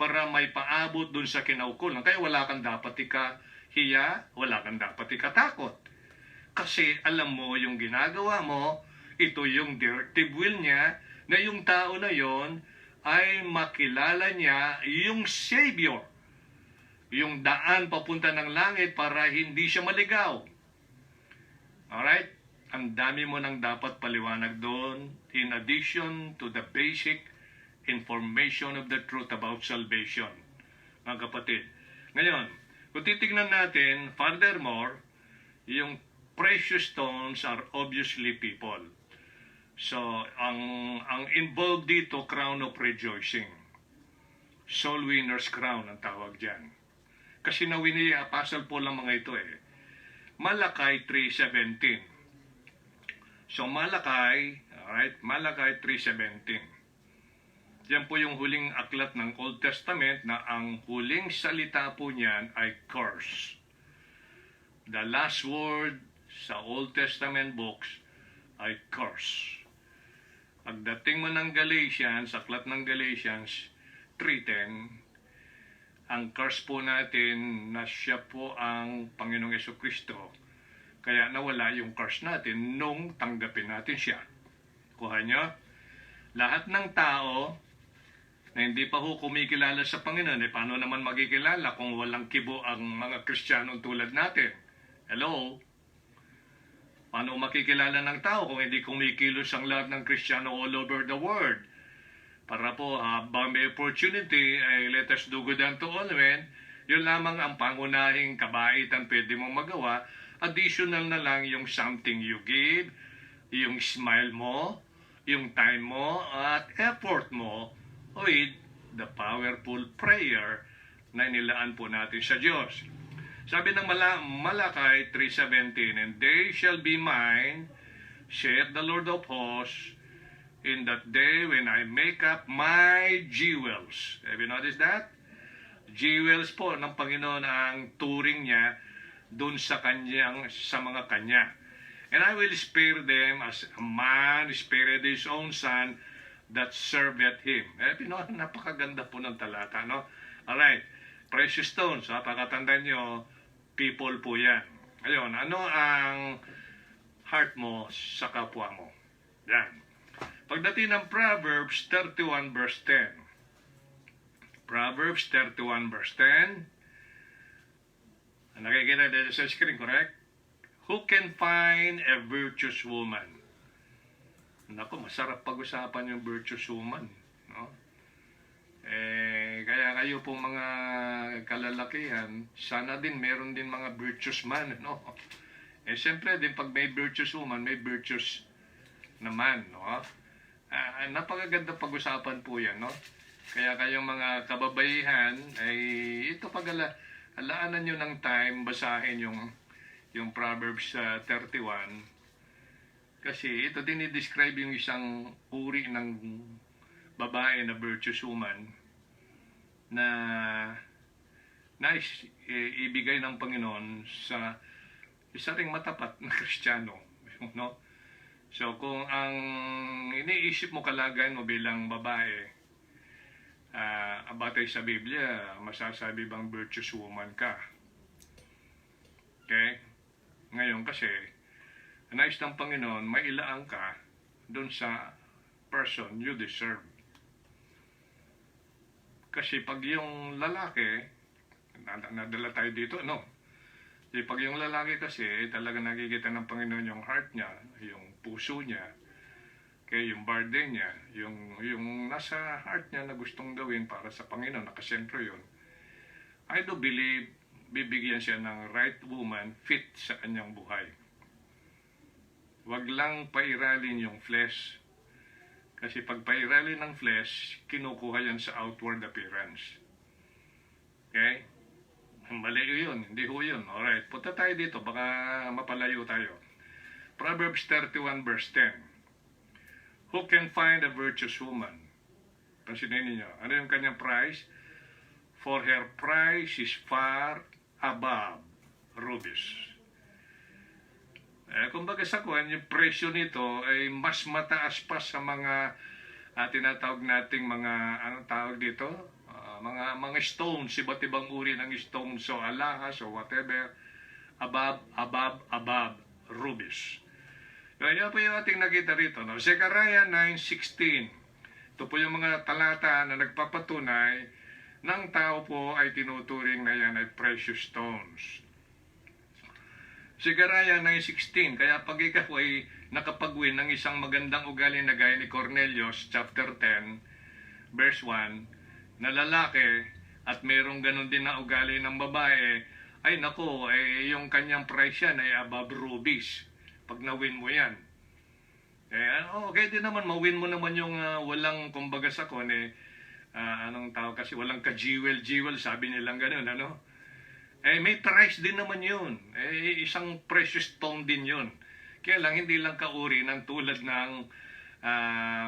para may paabot dun sa kinaukulan. Kaya wala kang dapat ikahiya, wala kang dapat ikatakot. Kasi alam mo yung ginagawa mo, ito yung directive will niya, na yung tao na yon ay makilala niya yung Savior, yung daan papunta ng langit para hindi siya maligaw. Alright? Ang dami mo nang dapat paliwanag doon in addition to the basic information of the truth about salvation. Mga kapatid. Ngayon, kung titignan natin, furthermore, yung precious stones are obviously people. So, ang involved dito, crown of rejoicing. Soul winner's crown ang tawag dyan. Kasi nawin ni Apostle Paul ang mga ito eh. Malakay 3:17. So, Malakay, alright, Malakay 3:17. Yan po yung huling aklat ng Old Testament na ang huling salita po niyan ay curse. The last word sa Old Testament books ay curse. Pagdating mo ng Galatians, aklat ng Galatians 3:10, ang curse po natin na siya po ang Panginoong Jesucristo. Kaya nawala yung curse natin nung tanggapin natin siya. Kuha nyo? Lahat ng tao na hindi pa ho kumikilala sa Panginoon, paano naman magkikilala kung walang kibo ang mga Kristiyano tulad natin? Hello? Paano makikilala ng tao kung hindi kumikilos ang lahat ng Kristiyano all over the world? para po habang may opportunity ay let us do good unto all men. Yun lamang ang pangunahing kabaitan pwede mong magawa. Additional na lang yung something you give, yung smile mo, yung time mo, at effort mo with the powerful prayer na nilaan po natin sa Diyos. Sabi ng Malakay 3:17, and they shall be mine, saith the Lord of hosts, in that day when I make up my jewels. Have you noticed that? Jewels po ng Panginoon ang turing niya dun sa mga kanya. And I will spare them as a man spared his own son that serveth him. Napakaganda po ng talata, no? Alright, precious stones, pakatandaan nyo, people po yan. Ayun, ano ang heart mo sa kapwa mo? Yan. Pagdating ng Proverbs 31 verse 10. Proverbs 31 verse 10. Nakikita dito sa screen, correct? Who can find a virtuous woman? Naku, masarap pag-usapan yung virtuous woman. No? Kaya kayo po mga kalalakihan, sana din meron din mga virtuous man. No? Siyempre din pag may virtuous woman, may virtuous naman. No? Napakaganda pag-usapan po yan. No? Kaya kayong mga kababaihan, ay ito alaanan nyo ng time, basahin yung Proverbs 31. Kasi ito din i-describe yung isang uri ng babae na virtuous woman na ibigay ng Panginoon sa isa ring matapat na Kristiyano. No? So kung ang iniisip mo kalagayan mo bilang babae, batay sa Biblia, masasabi bang virtuous woman ka? Okay? Ngayon kasi, nais ng Panginoon, mailaan ka dun sa person you deserve. Kasi pag yung lalaki, nadala tayo dito, no? Kasi pag yung lalaki kasi, talaga nakikita ng Panginoon yung heart niya, yung puso niya, kaya yung burden niya, yung nasa heart niya na gustong gawin para sa Panginoon, nakasentro yun. I do believe, bibigyan siya ng right woman fit sa kanyang buhay. Wag lang pairalin yung flesh. Kasi pag pairalin ng flesh, kinukuha yan sa outward appearance. Okay? Mali yun, hindi ho yun. Alright, punta tayo dito, baka mapalayo tayo. Proverbs 31 verse 10. Who can find a virtuous woman? Pansinin niyo, ano yung kanyang price? For her price is far above rubies. Kumbaga sa kuwan, yung presyo nito ay mas mataas pa sa mga tinatawag nating mga, anong tawag dito? Mga stones, iba't ibang uri ng stones, so alahas o whatever, above rubies. Kaya po yung ating nakita rito, no? Zechariah 9:16. Ito po yung mga talata na nagpapatunay ng tao po ay tinuturing na yan ay precious stones. Zechariah 9:16. Kaya pag ikaw ay nakapag-win ng isang magandang ugali na gaya ni Cornelius, chapter 10, verse 1, na lalaki at merong ganun din na ugali ng babae, ay nako, yung kanyang price yan ay above rubies. Pag na-win mo yan. Okay din naman, ma-win mo naman yung walang, kumbaga sa kon, anong tawag kasi, walang ka-jewel, sabi nilang ganun, ano? May price din naman yun. Isang precious stone din yun. Kaya lang, hindi lang kauri ng tulad ng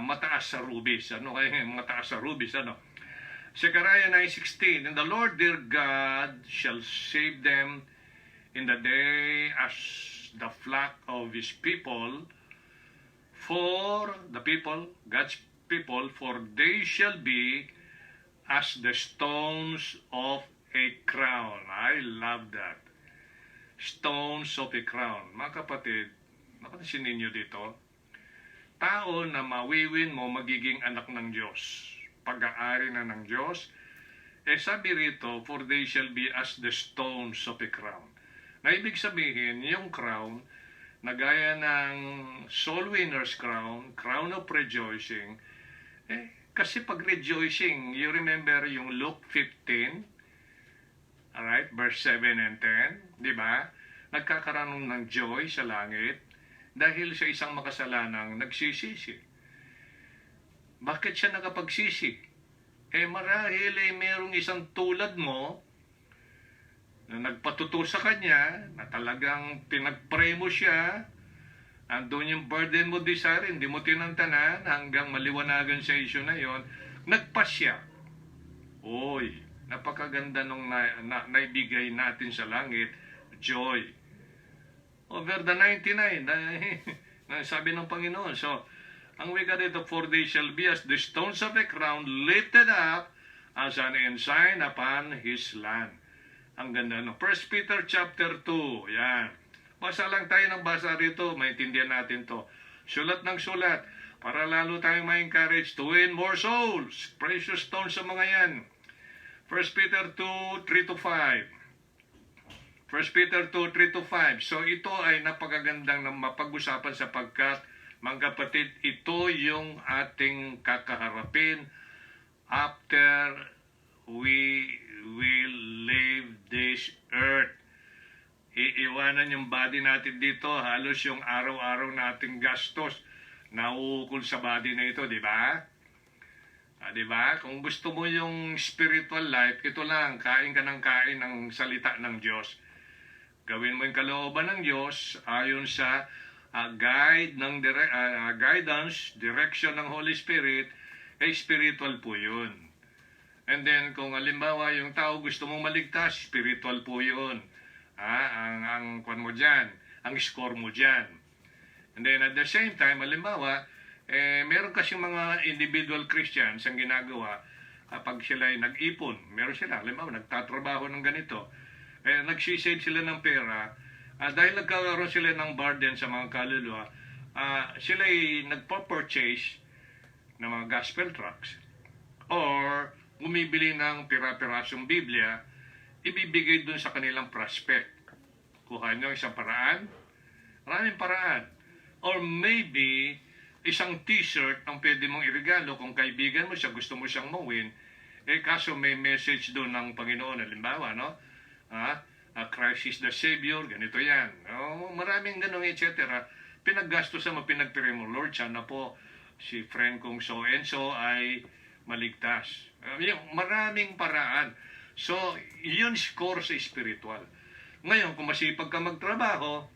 mataas sa rubies. Ano kaya mataas sa rubies, ano? Zechariah 9:16, and the Lord their God shall save them in the day as the flock of his people, for the people, God's people, for they shall be as the stones of a crown. I love that. Stones of a crown. Mga kapatid, napansin ninyo dito, tao na mawiwin mo magiging anak ng Diyos. Pag-aari na ng Diyos, sabi rito, for they shall be as the stones of a crown. Na ibig sabihin, yung crown, na gaya ng soul winner's crown, crown of rejoicing, Kasi pag rejoicing, you remember yung Luke 15, alright, verse 7 and 10, di ba? Nagkakaroon ng joy sa langit dahil sa isang makasalanang nagsisisi. Bakit siya nakapagsisi? Marahil merong isang tulad mo na nagpatuto sa kanya, na talagang pinag-pray mo siya, andun yung burden mo desire, hindi mo tinantanan hanggang maliwanagan sa issue na yon, nagpasya. Oy, napakaganda nung naibigay natin sa langit, joy. Over the 99, sabi ng Panginoon. So, ang wika dito, for they shall be as the stones of a crown lifted up as an ensign upon his land. Ang ganda, no? 1 Peter chapter 2, yan. Basa lang tayo ng basa rito, maintindihan natin to. Sulat ng sulat, para lalo tayong ma-encourage to win more souls. Precious stones sa mga yan. 1 Peter 2, 3-5. 1 Peter 2, 3-5. So ito ay napakagandang na mapag-usapan sapagkat, mga kapatid, ito yung ating kakaharapin after we will leave this earth. Iiwanan yung body natin dito, halos yung araw-araw nating gastos nauukol sa body na ito, di ba? Di ba? Kung gusto mo yung spiritual life, ito lang, kain ka ng kain ng salita ng Diyos. Gawin mo yung kalooban ng Diyos ayon sa guidance, direction ng Holy Spirit, spiritual po yun. And then, kung halimbawa yung tao gusto mong maligtas, spiritual po yun. Ang kwan mo dyan, ang score mo dyan. And then, at the same time, halimbawa, meron kasi mga individual Christians ang ginagawa kapag sila ay nag-ipon. Meron sila, halimbawa, nagtatrabaho ng ganito. Nagsisave sila ng pera. Dahil nagkaroon sila ng burden sa mga kaluluwa, sila ay nagpo-purchase ng mga gospel tracts or bumibili ng pira-pirasong Biblia, ibibigay dun sa kanilang prospect. Kuha nyo isang paraan, maraming paraan. Or maybe, isang t-shirt ang pwede mong irigalo kung kaibigan mo siya, gusto mo siyang mawin, kaso may message doon ng Panginoon, halimbawa, no? Christ is the Savior, ganito yan. Maraming ganun, etc. Pinaggastosan mo, pinagpire mo, Lord, sana po si friend kong so and so ay maligtas. Maraming paraan. So, yun score sa spiritual. Ngayon, kung masipag ka magtrabaho,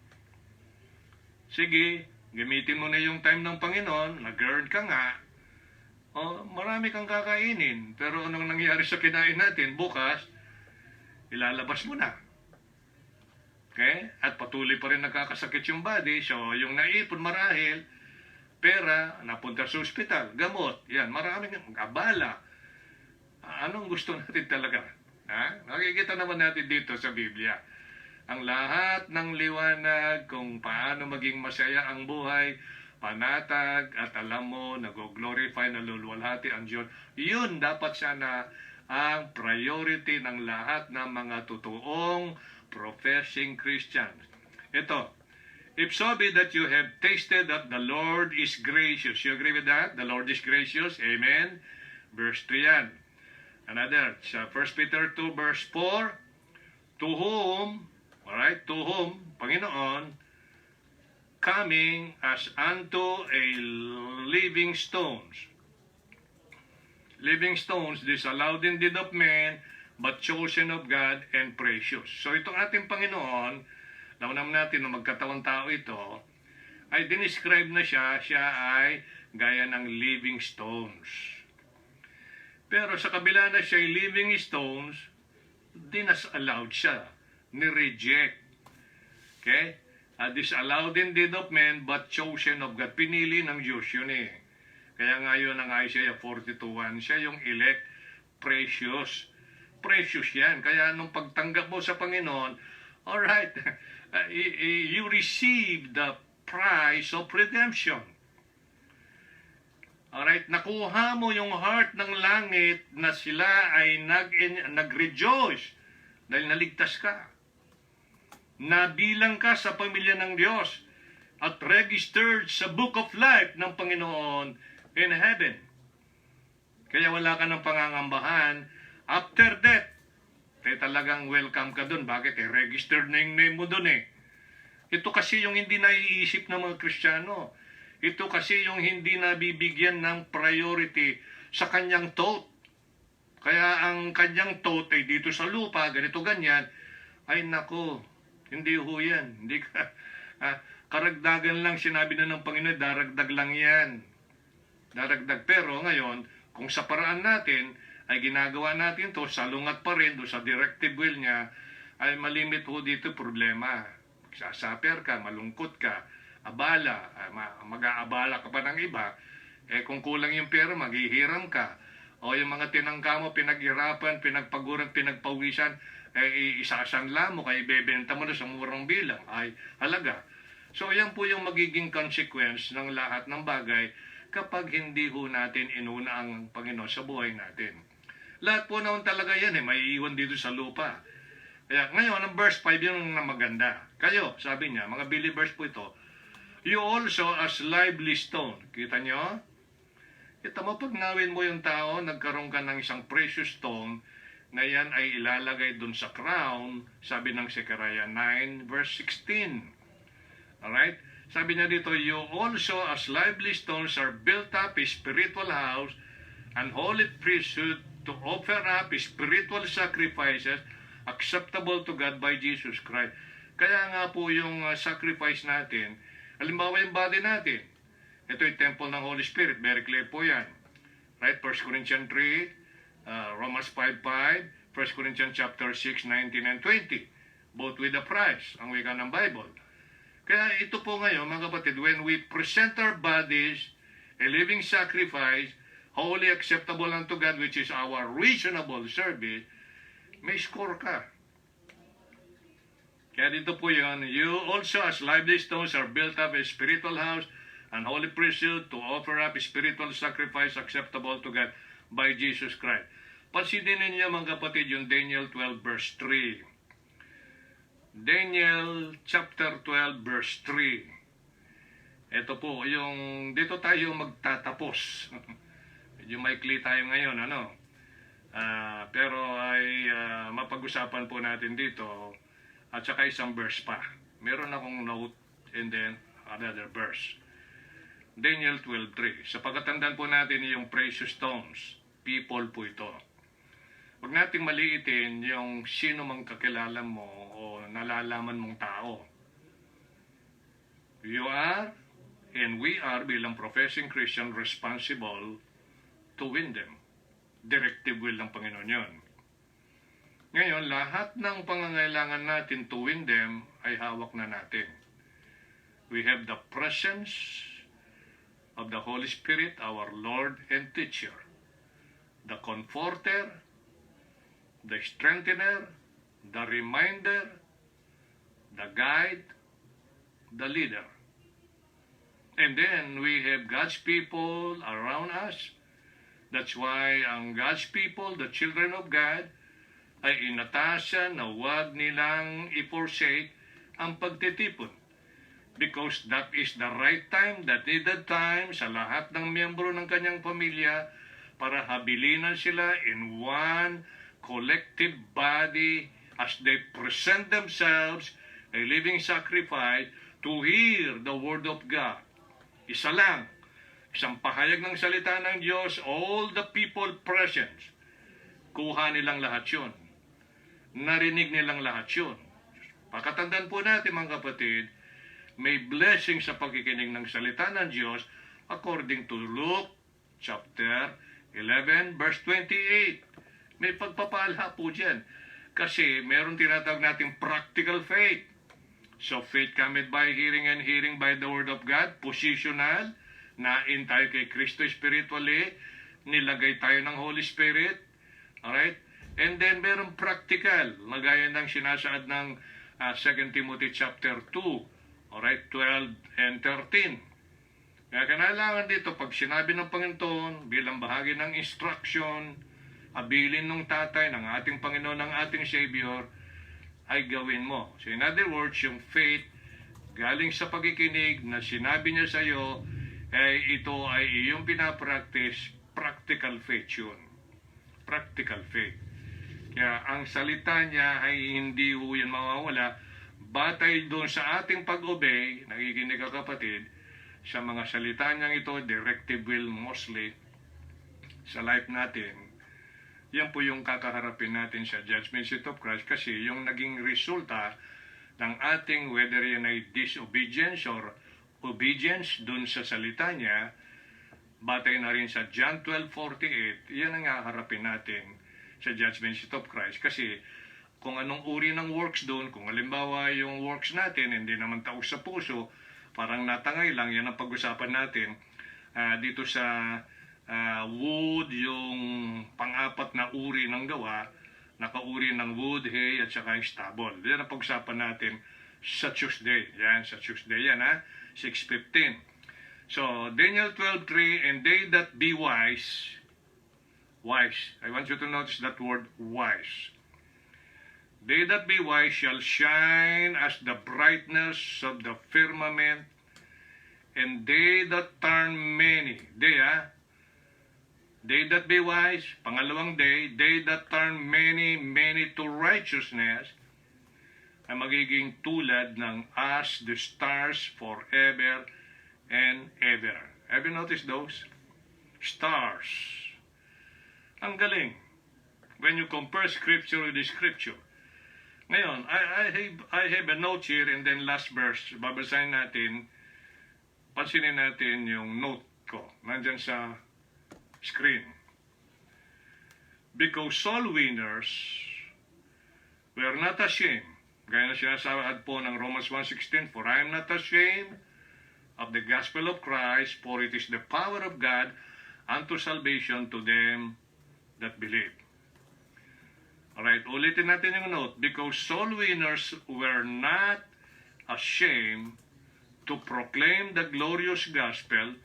sige, gamitin mo na yung time ng Panginoon, nag-earn ka nga, marami kang kakainin. Pero anong nangyari sa kinain natin, bukas, ilalabas mo na. Okay? At patuloy pa rin nagkakasakit yung body. So, yung naipon marahil, pera, napunta sa ospital, gamot, yan, maraming abala. Anong gusto natin talaga? Nakikita naman natin dito sa Biblia. Ang lahat ng liwanag kung paano maging masaya ang buhay, panatag, at alam mo, nag-glorify, naluluwalhati ang Diyos. Yun dapat sana ang priority ng lahat ng mga totoong professing Christians. Ito, if so be that you have tasted that the Lord is gracious. You agree with that? The Lord is gracious. Amen. Verse 3 yan. Another, sa 1 Peter 2 verse 4, to whom, alright, to whom, Panginoon, coming as unto a living stones. Living stones, disallowed indeed of men, but chosen of God and precious. So itong ating Panginoon, naman natin na magkatawang tao ito, ay dinescribe na siya ay gaya ng living stones. Pero sa kabila na siya ay living stones, disallowed siya, ni-reject. Okay? Disallowed indeed of men, but chosen of God. Pinili ng Diyos yun eh. Kaya nga yun ang Isaiah 42:1, siya yung elect, precious. Precious yan. Kaya nung pagtanggap mo sa Panginoon, alright, you receive the price of redemption. Alright, nakuha mo yung heart ng langit na sila ay nag-rejoice dahil naligtas ka. Nabilang ka sa pamilya ng Diyos at registered sa Book of Life ng Panginoon in heaven. Kaya wala ka ng pangangambahan. After death, talagang welcome ka dun. Bakit? Registered na yung name mo dun eh. Ito kasi yung hindi naiisip ng mga Kristiyano. Ito kasi yung hindi nabibigyan ng priority sa kanyang thought. Kaya ang kanyang thought ay dito sa lupa, ganito ganyan, ay nako, hindi ho yan. Hindi ka, karagdagan lang, sinabi na ng Panginoon, daragdag lang yan. Daragdag. Pero ngayon, kung sa paraan natin, ay ginagawa natin to, salungat pa rin do sa directive will niya, ay malimit ho dito problema. Sasaper ka, malungkot ka, abala, mag-aabala ka pa ng iba, kung kulang yung pera, maghihiram ka. O yung mga tinangka mo, pinaghirapan, pinagpaguran, pinagpawisan, isasanla mo, kaya ibebenta mo na sa murang bilang, ay halaga. So yan po yung magiging consequence ng lahat ng bagay kapag hindi ho natin inuna ang Panginoon sa buhay natin. Lahat po naman talaga yan may iiwan dito sa lupa. Kaya ngayon, ang verse 5 yung na maganda. Kayo, sabi niya, mga believers po ito, you also as lively stone. Kita nyo? Kita mo, pag nawin mo yung tao, nagkaroon ka ng isang precious stone, na yan ay ilalagay dun sa crown, sabi ng Zechariah 9, verse 16. Alright? Sabi niya dito, you also as lively stones are built up a spiritual house and holy priesthood to offer up spiritual sacrifices acceptable to God by Jesus Christ. Kaya nga po yung sacrifice natin, halimbawa yung body natin, ito yung temple ng Holy Spirit, very clear po yan. Right? 1 Corinthians 3, Romans 5:5, 1 Corinthians chapter 6, 19 and 20, both with the price, ang wika ng Bible. Kaya ito po ngayon, mga kapatid, when we present our bodies, a living sacrifice, holy acceptable unto God, which is our reasonable service, may score ka. Kaya dito po yun, you also as lively stones are built up a spiritual house and holy priesthood to offer up a spiritual sacrifice acceptable to God by Jesus Christ. Pansinin ninyo mga kapatid yung Daniel 12 verse 3. Daniel chapter 12 verse 3. Ito po, yung dito tayo magtatapos. Medyo maikli tayo ngayon, pero ay mapag-usapan po natin dito at saka isang verse pa. Meron akong note and then another verse. Daniel 12:3. Sa pagkatandaan po natin yung precious stones, people po ito. Huwag nating maliitin yung sino mang kakilala mo o nalalaman mong tao. You are and we are bilang professing Christian responsible to win them. Directive will ng Panginoon yun. Ngayon, lahat ng pangangailangan natin to win them ay hawak na natin. We have the presence of the Holy Spirit, our Lord and Teacher, the Comforter, the Strengthener, the Reminder, the Guide, the Leader. And then we have God's people around us. That's why ang God's people, the children of God, ay inatasan na huwag nilang i-forsake ang pagtitipon. Because that is the right time, that needed time sa lahat ng miyembro ng kanyang pamilya para habilinan sila in one collective body as they present themselves a living sacrifice to hear the Word of God. Isa lang, isang pahayag ng salita ng Diyos, all the people present, kuha nilang lahat yun. Narinig nilang lahat yun. Pakatandaan po natin mga kapatid, may blessing sa pagkikinig ng salita ng Diyos according to Luke chapter 11 verse 28. May pagpapala po dyan. Kasi meron tinatawag natin practical faith. So faith cometh by hearing and hearing by the Word of God. Positional, nain tayo kay Kristo spiritually, nilagay tayo ng Holy Spirit. Alright? And then meron practical, magaya ng sinasaad ng 2 Timothy chapter 2, alright, 12 and 13. Kaya kailangan dito, pag sinabi ng Panginoon, bilang bahagi ng instruction, abilin ng tatay, ng ating Panginoon, ng ating Savior, ay gawin mo. So in other words, yung faith, galing sa pagkikinig na sinabi niya sa iyo, ito ay iyong pinapractice, practical faith yun. Practical faith. Kaya ang salita niya ay hindi ho yan mawawala. Batay doon sa ating pag-obey, nakikinig ka kapatid, sa mga salita niyang ito, directive will mostly sa life natin, yan po yung kakaharapin natin sa judgment seat of Christ kasi yung naging resulta ng ating, whether yan ay disobedience or obedience dun sa salita niya, batay na rin sa John 12:48, yan ang haharapin natin sa judgment seat of Christ. Kasi kung anong uri ng works doon, kung halimbawa yung works natin hindi naman taos sa puso, parang natangay lang, yan ang pag-usapan natin dito sa wood, yung pang-apat na uri ng gawa, nakauri ng wood, hay, at saka stubble. Yan ang pag-usapan natin sa Tuesday. Yan, sa Tuesday yan 6:15. So, Daniel 12:3, and they that be wise, I want you to notice that word wise. They that be wise shall shine as the brightness of the firmament, and they that turn many, they that be wise, pangalawang they that turn many to righteousness, ay magiging tulad ng as the stars forever and ever. Have you noticed those? Stars. Ang galing. When you compare scripture with the scripture. Ngayon, I have a note here and then last verse, babasahin natin, pansinin natin yung note ko. Nandyan sa screen. Because soul winners were not ashamed. Gaya na sinasabi po ng Romans 1:16, for I am not ashamed of the gospel of Christ, for it is the power of God unto salvation to them that believe. Alright, ulitin natin yung note. Because soul winners were not ashamed to proclaim the glorious gospel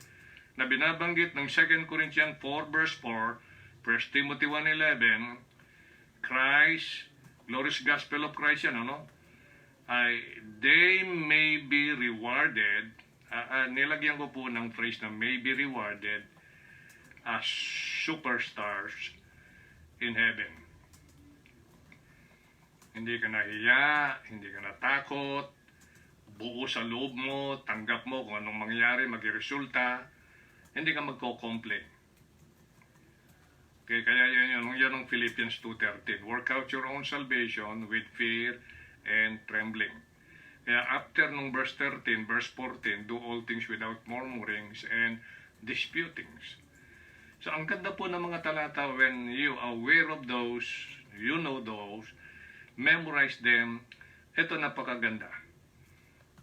na binabanggit ng 2 Corinthians 4 verse 4, 1 Timothy 1:11, Christ, glorious gospel of Christ yan, they may be rewarded, nilagyan ko po ng phrase na may be rewarded as superstars in heaven. Hindi ka nahiya, hindi ka natakot, buo sa loob mo, tanggap mo kung anong mangyari, magresulta, hindi ka magko-complain. Okay, kaya yan ang Philippians 2:13. Work out your own salvation with fear and trembling. Kaya after nung verse 13, verse 14, do all things without murmurings and disputings. So ang ganda po ng mga talata when you are aware of those, you know those, memorize them, ito napakaganda.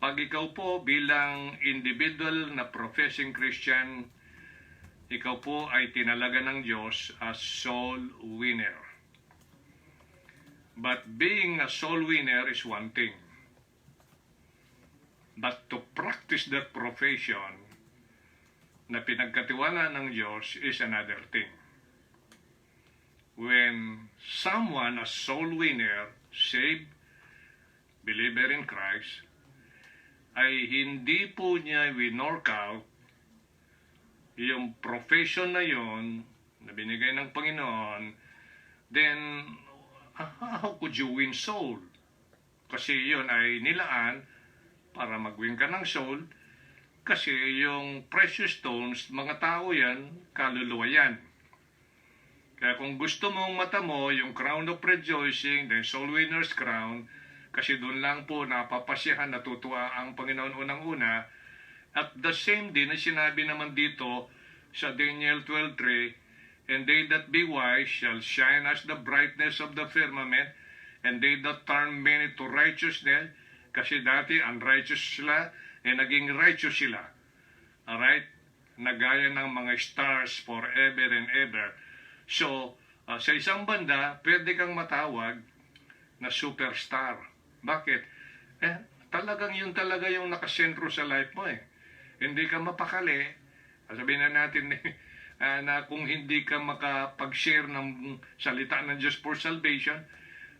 Pag ikaw po bilang individual na professing Christian, ikaw po ay tinalaga ng Diyos as soul winner. But being a soul winner is one thing. But to practice that profession na pinagkatiwala ng Diyos is another thing. When someone, a soul winner, saved, believer in Christ, ay hindi po niya winork out yung profession na yon na binigay ng Panginoon, then how could you win soul? Kasi yon ay nilaan para mag-win ka ng soul, kasi yung precious stones, mga tao yan, kaluluwa yan. Kaya kung gusto mong mata mo yung crown of rejoicing, the soul winner's crown, kasi doon lang po napapasyahan, natutuwa ang Panginoon unang-una. At the same din na sinabi naman dito sa Daniel 12:3, and they that be wise shall shine as the brightness of the firmament, and they that turn many to righteousness, kasi dati unrighteous sila, naging righteous sila. Alright? Nagaya ng mga stars forever and ever. So, sa isang banda, pwede kang matawag na superstar. Bakit? Talagang yun talaga yung nakasentro sa life mo Hindi ka mapakali. Sabihin na natin na kung hindi ka makapag-share ng salita ng Diyos for salvation,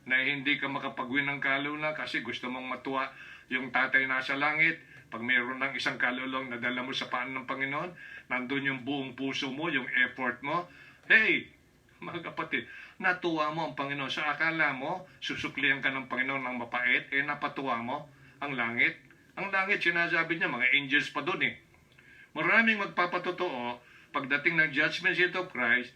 na hindi ka makapag-win ng kaluluwa kasi gusto mong matuwa yung tatay nasa langit, Pag mayroon ng isang kaluluwang nadala mo sa paan ng Panginoon, nandun yung buong puso mo, yung effort mo. Hey, mga kapatid, natuwa mo ang Panginoon. Sa akala mo, susuklihan ka ng Panginoon ng mapait, napatuwa mo ang langit. Ang langit, sinasabi niya, mga angels pa dun eh. Maraming magpapatotoo, pagdating ng judgment seat of Christ,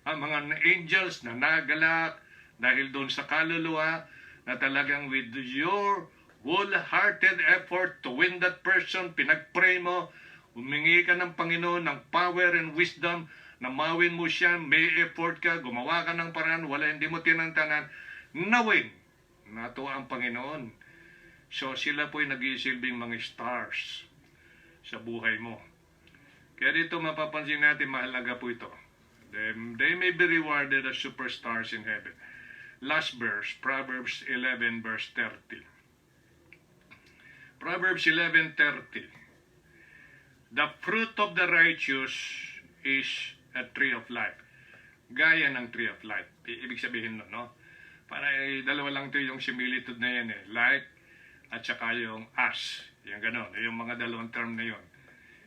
ang mga angels na nagalak dahil doon sa kaluluwa na talagang with your wholehearted effort to win that person, pinag-pray mo, humingi ka ng Panginoon ng power and wisdom, na mawin mo siya, may effort ka, gumawa ka ng paraan, wala, hindi mo tinantanan, nawin, natuwa ang Panginoon. So sila po'y nag-isilbing mga stars sa buhay mo. Kaya dito mapapansin natin, mahalaga po ito. They may be rewarded as superstars in heaven. Last verse, Proverbs 11 verse 30. Proverbs 11:30. The fruit of the righteous is a tree of life. Gaya ng tree of life. Ibig sabihin nun, no? Para dalawa lang ito yung similitude na yan eh. Like at saka yung as. Yung gano'n. Yung mga dalawang term na yun.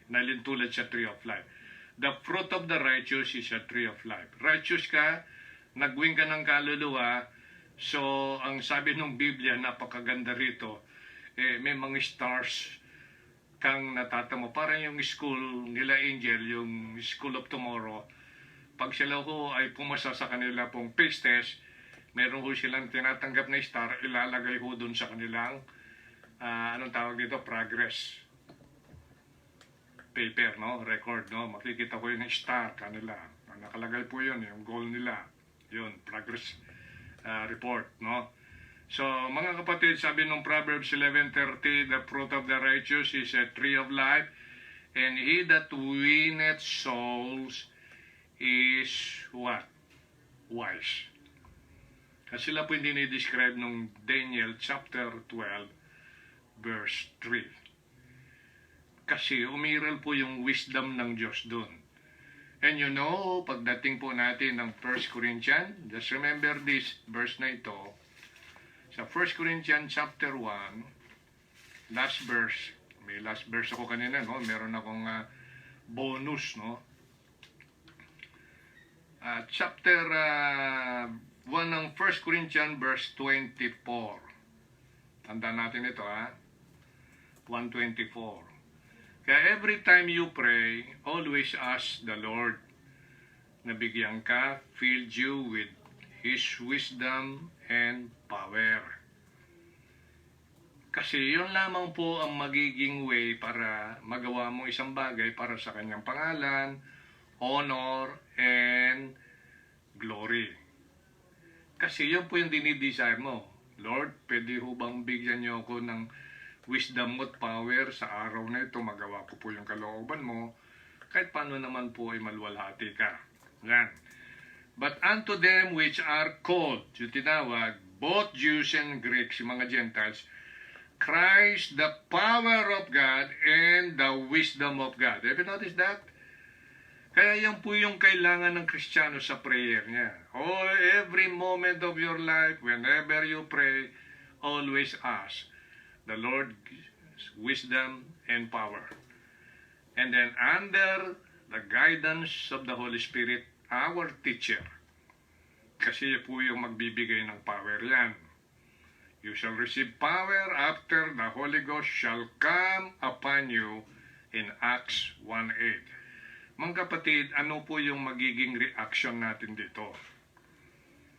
Nalintulad sa tree of life. The fruit of the righteous is a tree of life. Righteous ka, nagwing ka ng kaluluwa. So, ang sabi ng Biblia, napakaganda rito, may mga stars kang natatamo. Parang yung school nila Angel, yung School of Tomorrow. Pag sila ho ay pumasa sa kanila pong pace test, meron ho silang tinatanggap na star, ilalagay ho dun sa kanilang, anong tawag dito, progress paper, no? Record, no? Makikita ko yung star kanila. Nakalagay po yun, yung goal nila. Yun, progress report, no? So, mga kapatid, sabi ng Proverbs 11:30, the fruit of the righteous is a tree of life, and he that winneth souls is what? Wise. Kasi sila po hindi ni-describe nung Daniel chapter 12, verse 3. Kasi umiral po yung wisdom ng Diyos doon. And you know, pagdating po natin ng 1 Corinthians, just remember this verse na ito, sa 1 Corinthians chapter 1, last verse, may last verse ako kanina, no? Meron akong bonus, no? Chapter 1 ng 1 Corinthians verse 24. Tandaan natin ito, 1:24. Kaya every time you pray, always ask the Lord na bigyan ka, filled you with His wisdom and power. Kasi yun lamang po ang magiging way para magawa mo isang bagay para sa kanyang pangalan, honor, and glory. Kasi yun po yung dinidesire mo. Lord, pwede ho bang bigyan niyo ako ng wisdom at power sa araw na ito, magawa ko po yung kalooban mo, kahit paano naman po ay maluwalhati ka. Yan. But unto them which are called, yung tinawag, both Jews and Greeks, yung mga Gentiles, Christ, the power of God and the wisdom of God. Have you noticed that? Kaya yan po yung kailangan ng Kristiyano sa prayer niya. Oh, every moment of your life, whenever you pray, always ask the Lord wisdom and power. And then under the guidance of the Holy Spirit, our teacher. Kasi po yung magbibigay ng power yan. You shall receive power after the Holy Ghost shall come upon you in Acts 1:8. Mga kapatid, ano po yung magiging reaction natin dito?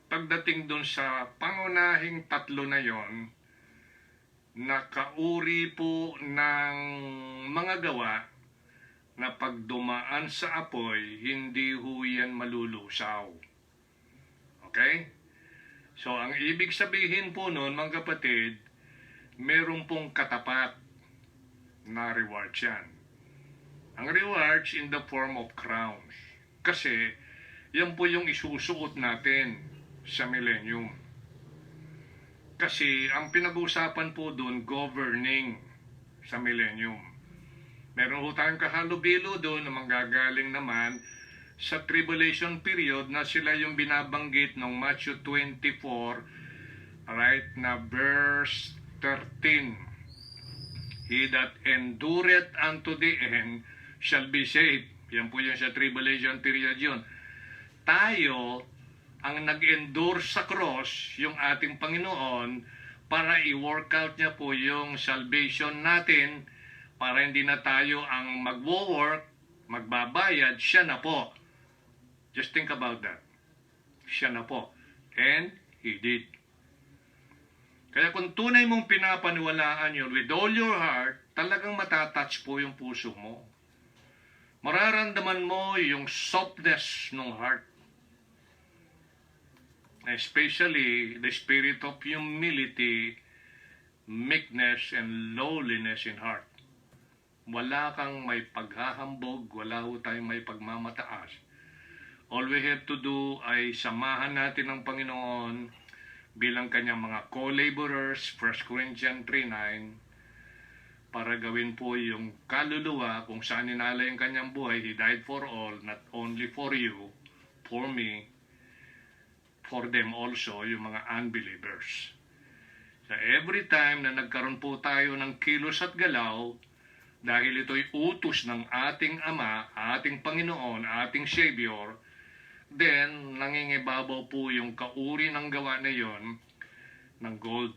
Pagdating dun sa pangunahing tatlo na yon, nakauri po ng mga gawa na pagdumaan sa apoy, hindi ho yan malulusaw. Okay? So, ang ibig sabihin po nun, mga kapatid, meron pong katapat na rewards yan. Ang rewards in the form of crowns. Kasi, yan po yung isusuot natin sa millennium. Kasi, ang pinag-uusapan po doon, governing sa millennium. Meron po tayong kahalubilo doon na manggagaling naman sa tribulation period na sila yung binabanggit ng Matthew 24, right, na verse 13. He that endureth unto the end shall be saved. Yan po yung sa tribulation period yun. Tayo ang nag-endure sa cross, yung ating Panginoon, para i-work out niya po yung salvation natin, para hindi na tayo ang magwo-work, magbabayad, siya na po. Just think about that. Siya na po. And He did. Kaya kung tunay mong pinapaniwalaan yun with all your heart, talagang matatouch po yung puso mo. Mararamdaman mo yung softness ng heart. Especially the spirit of humility, meekness, and lowliness in heart. Wala kang may paghahambog, wala ho tayong may pagmamataas. All we have to do ay samahan natin ang Panginoon bilang kanyang mga co-laborers, 1 Corinthians 3:9, para gawin po yung kaluluwa kung saan inalay ang kanyang buhay. He died for all, not only for you, for me, for them also, yung mga unbelievers. So every time na nagkaroon po tayo ng kilos at galaw, dahil ito'y utos ng ating Ama, ating Panginoon, ating Savior, then nangingibabaw po yung kauri ng gawa na yon ng gold.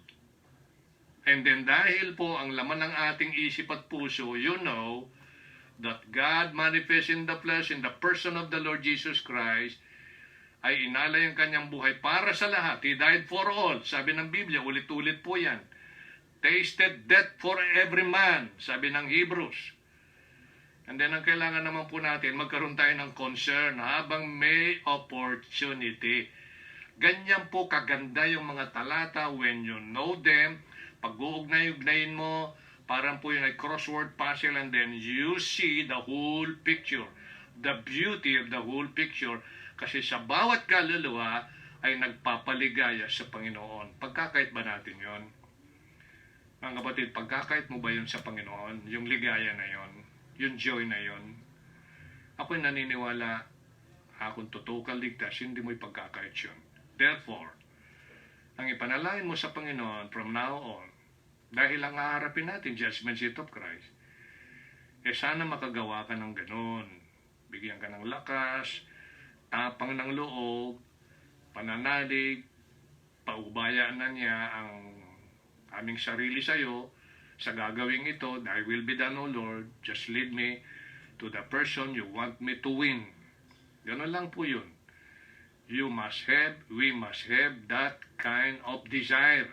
And then dahil po ang laman ng ating isip at puso, you know that God manifest in the flesh in the person of the Lord Jesus Christ, ay inalay ang kanyang buhay para sa lahat. He died for all. Sabi ng Biblia, ulit-ulit po yan. Tasted death for every man, sabi ng Hebrews. And then ang kailangan naman po natin, magkaroon tayo ng concern habang may opportunity. Ganyan po kaganda yung mga talata when you know them. Pag-uugnay-ugnayin mo, parang po yung crossword puzzle, and then you see the whole picture. The beauty of the whole picture. Kasi sa bawat kaluluwa ay nagpapaligaya sa Panginoon. Pagkakait ba natin yon? Mga kapatid, pagkakait mo ba yun sa Panginoon? Yung ligaya na yon, yung joy na yon. Ako'y naniniwala, kung totoo ka ligtas, hindi mo'y pagkakait yun. Therefore, ang ipanalangin mo sa Panginoon from now on, dahil ang haharapin natin, judgment seat of Christ, sana makagawa ka ng ganun. Bigyan ka ng lakas, tapang ng loob, pananalig, paubayaan na niya ang aming sarili sa iyo sa gagawing ito. Thy will be done, O Lord. Just lead me to the person you want me to win. Ganun lang po yun. You must have, we must have that kind of desire,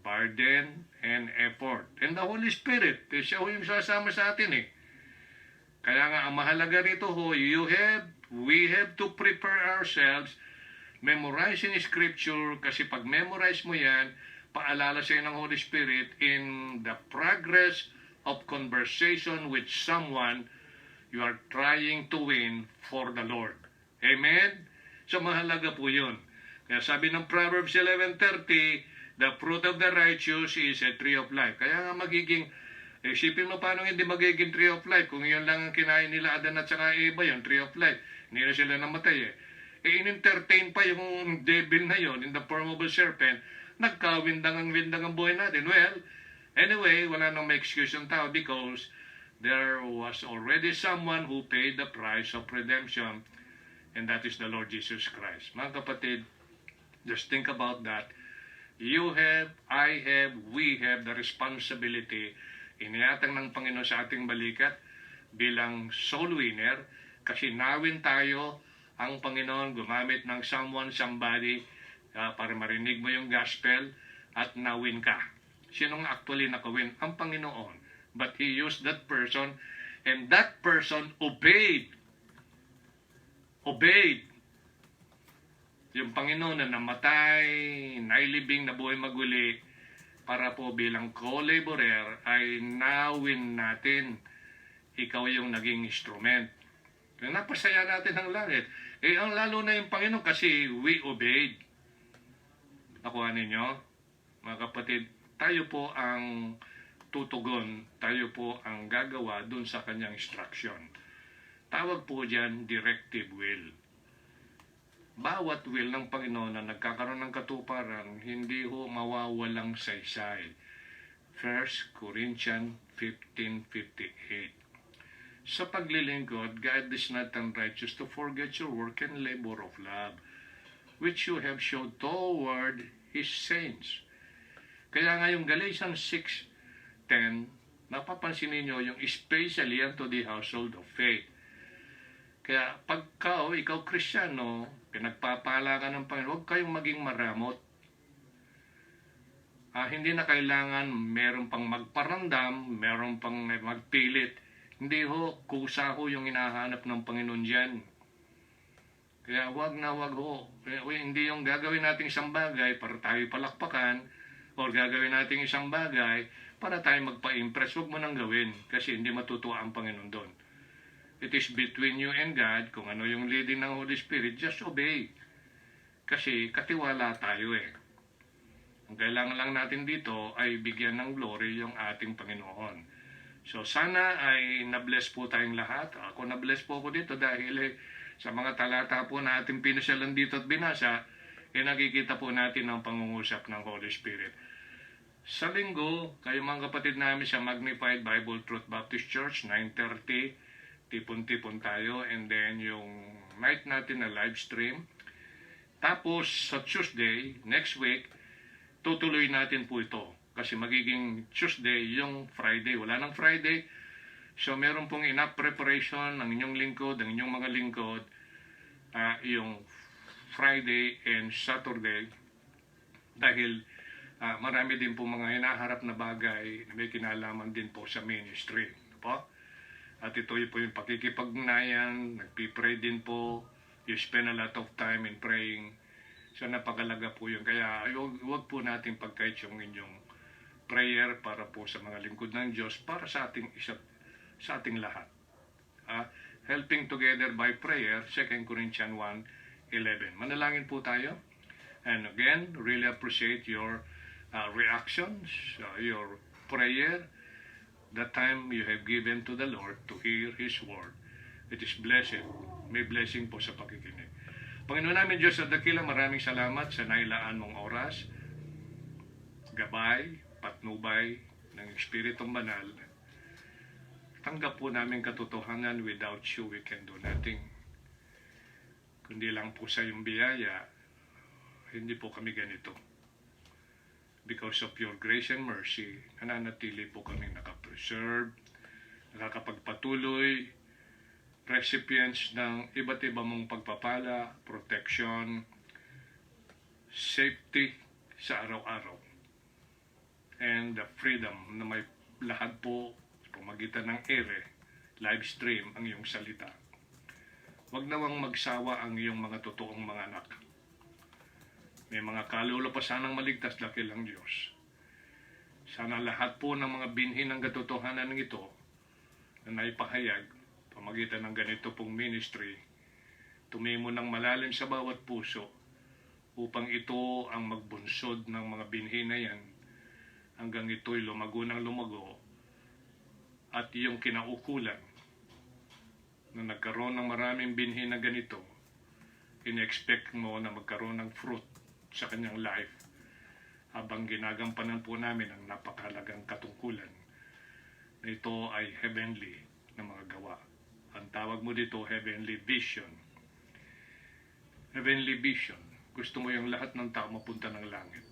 burden, and effort. And the Holy Spirit, siya ho yung sasama sa atin eh. Kaya nga, ang mahalaga rito ho, we have to prepare ourselves, memorizing Scripture, kasi pag memorize mo yan, paalala sa'yo ng Holy Spirit in the progress of conversation with someone you are trying to win for the Lord. Amen? So mahalaga po yun. Kaya sabi ng Proverbs 11:30, the fruit of the righteous is a tree of life. Kaya nga magiging, isipin mo paano hindi magiging tree of life kung yun lang ang kinain nila Adan at saka Eva, yung tree of life. Hindi na sila namatay eh. In-entertain pa yung devil na yon in the form of a serpent, nagkawindang ang buhay natin. Well, anyway, wala nang may excuse yung tao because there was already someone who paid the price of redemption, and that is the Lord Jesus Christ. Mga kapatid, just think about that. You have, I have, we have the responsibility, iniatang ng Panginoon sa ating balikat bilang soul winner, kasi nawin tayo, ang Panginoon gumamit ng someone, somebody, para marinig mo yung gospel at nawin ka. Sinong actually nakawin? Ang Panginoon. But He used that person, and that person obeyed. Yung Panginoon na namatay, nailibing, nabuhay maguli, para po bilang co-laborer ay nawin natin. Ikaw yung naging instrument. Kaya napasaya natin ang langit. Ang lalo na yung Panginoon kasi we obeyed. Nakuha ninyo? Mga kapatid, tayo po ang tutugon, tayo po ang gagawa dun sa kanyang instruction. Tawag po dyan, directive will. Bawat will ng Panginoon na nagkakaroon ng katuparan, hindi ho mawawalang saysay. 1 Corinthians 15:58. Sa paglilingkod, God is not unrighteous to forget your work and labor of love, which you have showed toward His saints. Kaya nga yung Galatians 6:10, napapansin ninyo yung especially unto the household of faith. Kaya pagka ikaw Kristiyano, pinagpapala ka ng Panginoon, huwag kayong maging maramot. Hindi na kailangan meron pang magparandam, meron pang magpilit. Hindi ho, kusa ho yung hinahanap ng Panginoon dyan. Kaya wag ho. Hindi yung gagawin nating isang bagay para tayo palakpakan, o gagawin nating isang bagay para tayo magpa-impress. Huwag mo nang gawin kasi hindi matutuwa ang Panginoon doon. It is between you and God. Kung ano yung leading ng Holy Spirit, just obey. Kasi katiwala tayo eh. Ang kailangan lang natin dito ay bigyan ng glory yung ating Panginoon. So sana ay na-bless po tayong lahat. Ako na-bless po ako dito dahil sa mga talata po na ating pinasyalan dito at binasa, nakikita po natin ang pangungusap ng Holy Spirit. Sa linggo, kayo mga kapatid namin sa Magnified Bible Truth Baptist Church, 9:30, tipon-tipon tayo, and then yung night natin na live stream. Tapos sa Tuesday, next week, tutuloy natin po ito. Kasi magiging Tuesday yung Friday. Wala nang Friday. So meron pong enough preparation ng inyong lingkod, ng inyong mga lingkod, yung Friday and Saturday. Dahil marami din po mga hinaharap na bagay na may kinalaman din po sa ministry. Po? At ito po yung pakikipagnayan, nagpipray din po, you spend a lot of time in praying. So napakalaga po yun. Kaya huwag po natin pagkait yung inyong prayer para po sa mga lingkod ng Diyos, para sa ating lahat. Helping together by prayer, 2 Corinthians 1:11. Manalangin po tayo. And again, really appreciate your reactions, your prayer, the time you have given to the Lord to hear His word. It is blessed. May blessing po sa pakikinig. Panginoon namin Diyos at dakila, maraming salamat sa nailaan mong oras, gabay, patnubay ng Espiritong Banal. Tanggap po namin katotohanan, without you we can do nothing. Kundi lang po sa iyong biyaya, hindi po kami ganito. Because of your grace and mercy, nananatili po kami nakapreserve, nakakapagpatuloy, recipients ng iba't iba mong pagpapala, protection, safety sa araw-araw, and the freedom na may lahat po pamagitan ng live stream ang iyong salita. Huwag nawang magsawa ang iyong mga totoong mga anak. May mga kaluluwa pa sanang maligtas, dakil ang Diyos. Sana lahat po ng mga binhi ng katotohanan ng ito na naipahayag pamagitan ng ganito pong ministry, tumimo ng malalim sa bawat puso upang ito ang magbunsod ng mga binhi na yan hanggang ito'y lumago ng lumago at yung kinaukulan na nagkaroon ng maraming binhi na ganito, in-expect mo na magkaroon ng fruit sa kanyang life habang ginagampanan po namin ang napakahalagang katungkulan na ito ay heavenly na mga gawa. Ang tawag mo dito, heavenly vision. Heavenly vision. Gusto mo yung lahat ng tao mapunta ng langit.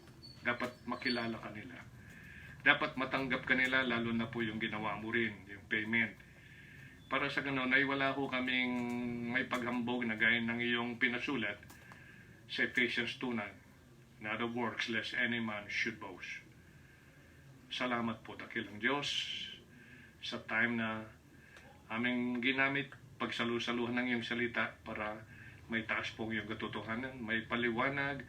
Dapat makilala ka nila. Dapat matanggap ka nila, lalo na po yung ginawa mo rin, yung payment. Para sa ganoon ay wala ho kaming may paghambog na gaya ng iyong pinasulat sa Ephesians 2:9. In other works, lest any man should boast. Salamat po, dakilang Diyos, sa time na aming ginamit pagsalu-saluhan ng iyong salita para may taas pong iyong katotohanan, may paliwanag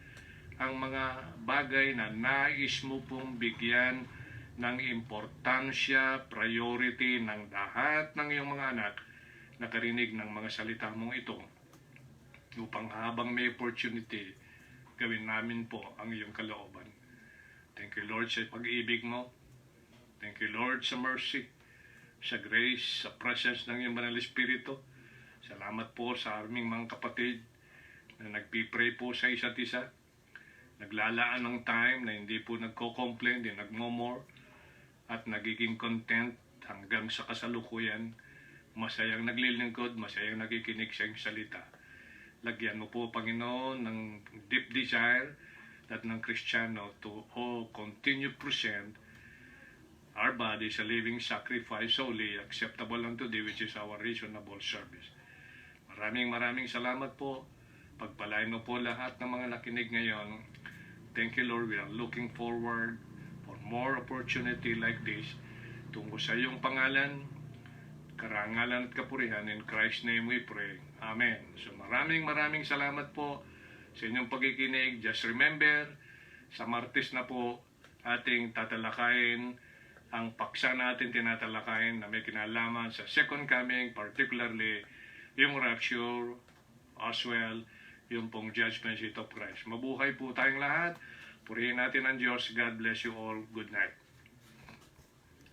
ang mga bagay na nais mo pong bigyan ng importansya, priority ng lahat ng iyong mga anak na karinig ng mga salita mong ito upang habang may opportunity, gawin namin po ang iyong kalooban. Thank you Lord sa pag-ibig mo. Thank you Lord sa mercy, sa grace, sa presence ng iyong Banal Espiritu. Salamat po sa aming mga kapatid na nagpipray po sa isa't isa. Naglalaan ng time na hindi po nagko-complain, hindi nagmomor, at nagiging content hanggang sa kasalukuyan, masayang naglilingkod, masayang nakikinig sa iyong salita. Lagyan mo po, Panginoon, ng deep desire at ng Kristiyano to continue present our body as a living sacrifice, holy, acceptable unto Thee, which is our reasonable service. Maraming salamat po. Pagpalain mo po lahat ng mga nakinig ngayon. Thank you, Lord. We are looking forward for more opportunity like this. Tungo sa iyong pangalan, karangalan at kapurihan. In Christ's name we pray. Amen. So maraming salamat po sa inyong pagkikinig. Just remember, sa Martes na po ating tatalakayin ang paksa natin tinatalakayin na may kinalaman sa second coming, particularly yung rapture, as well, yung pong judgment seat of Christ. Mabuhay po tayong lahat. Purihin natin ang Diyos. God bless you all. Good night.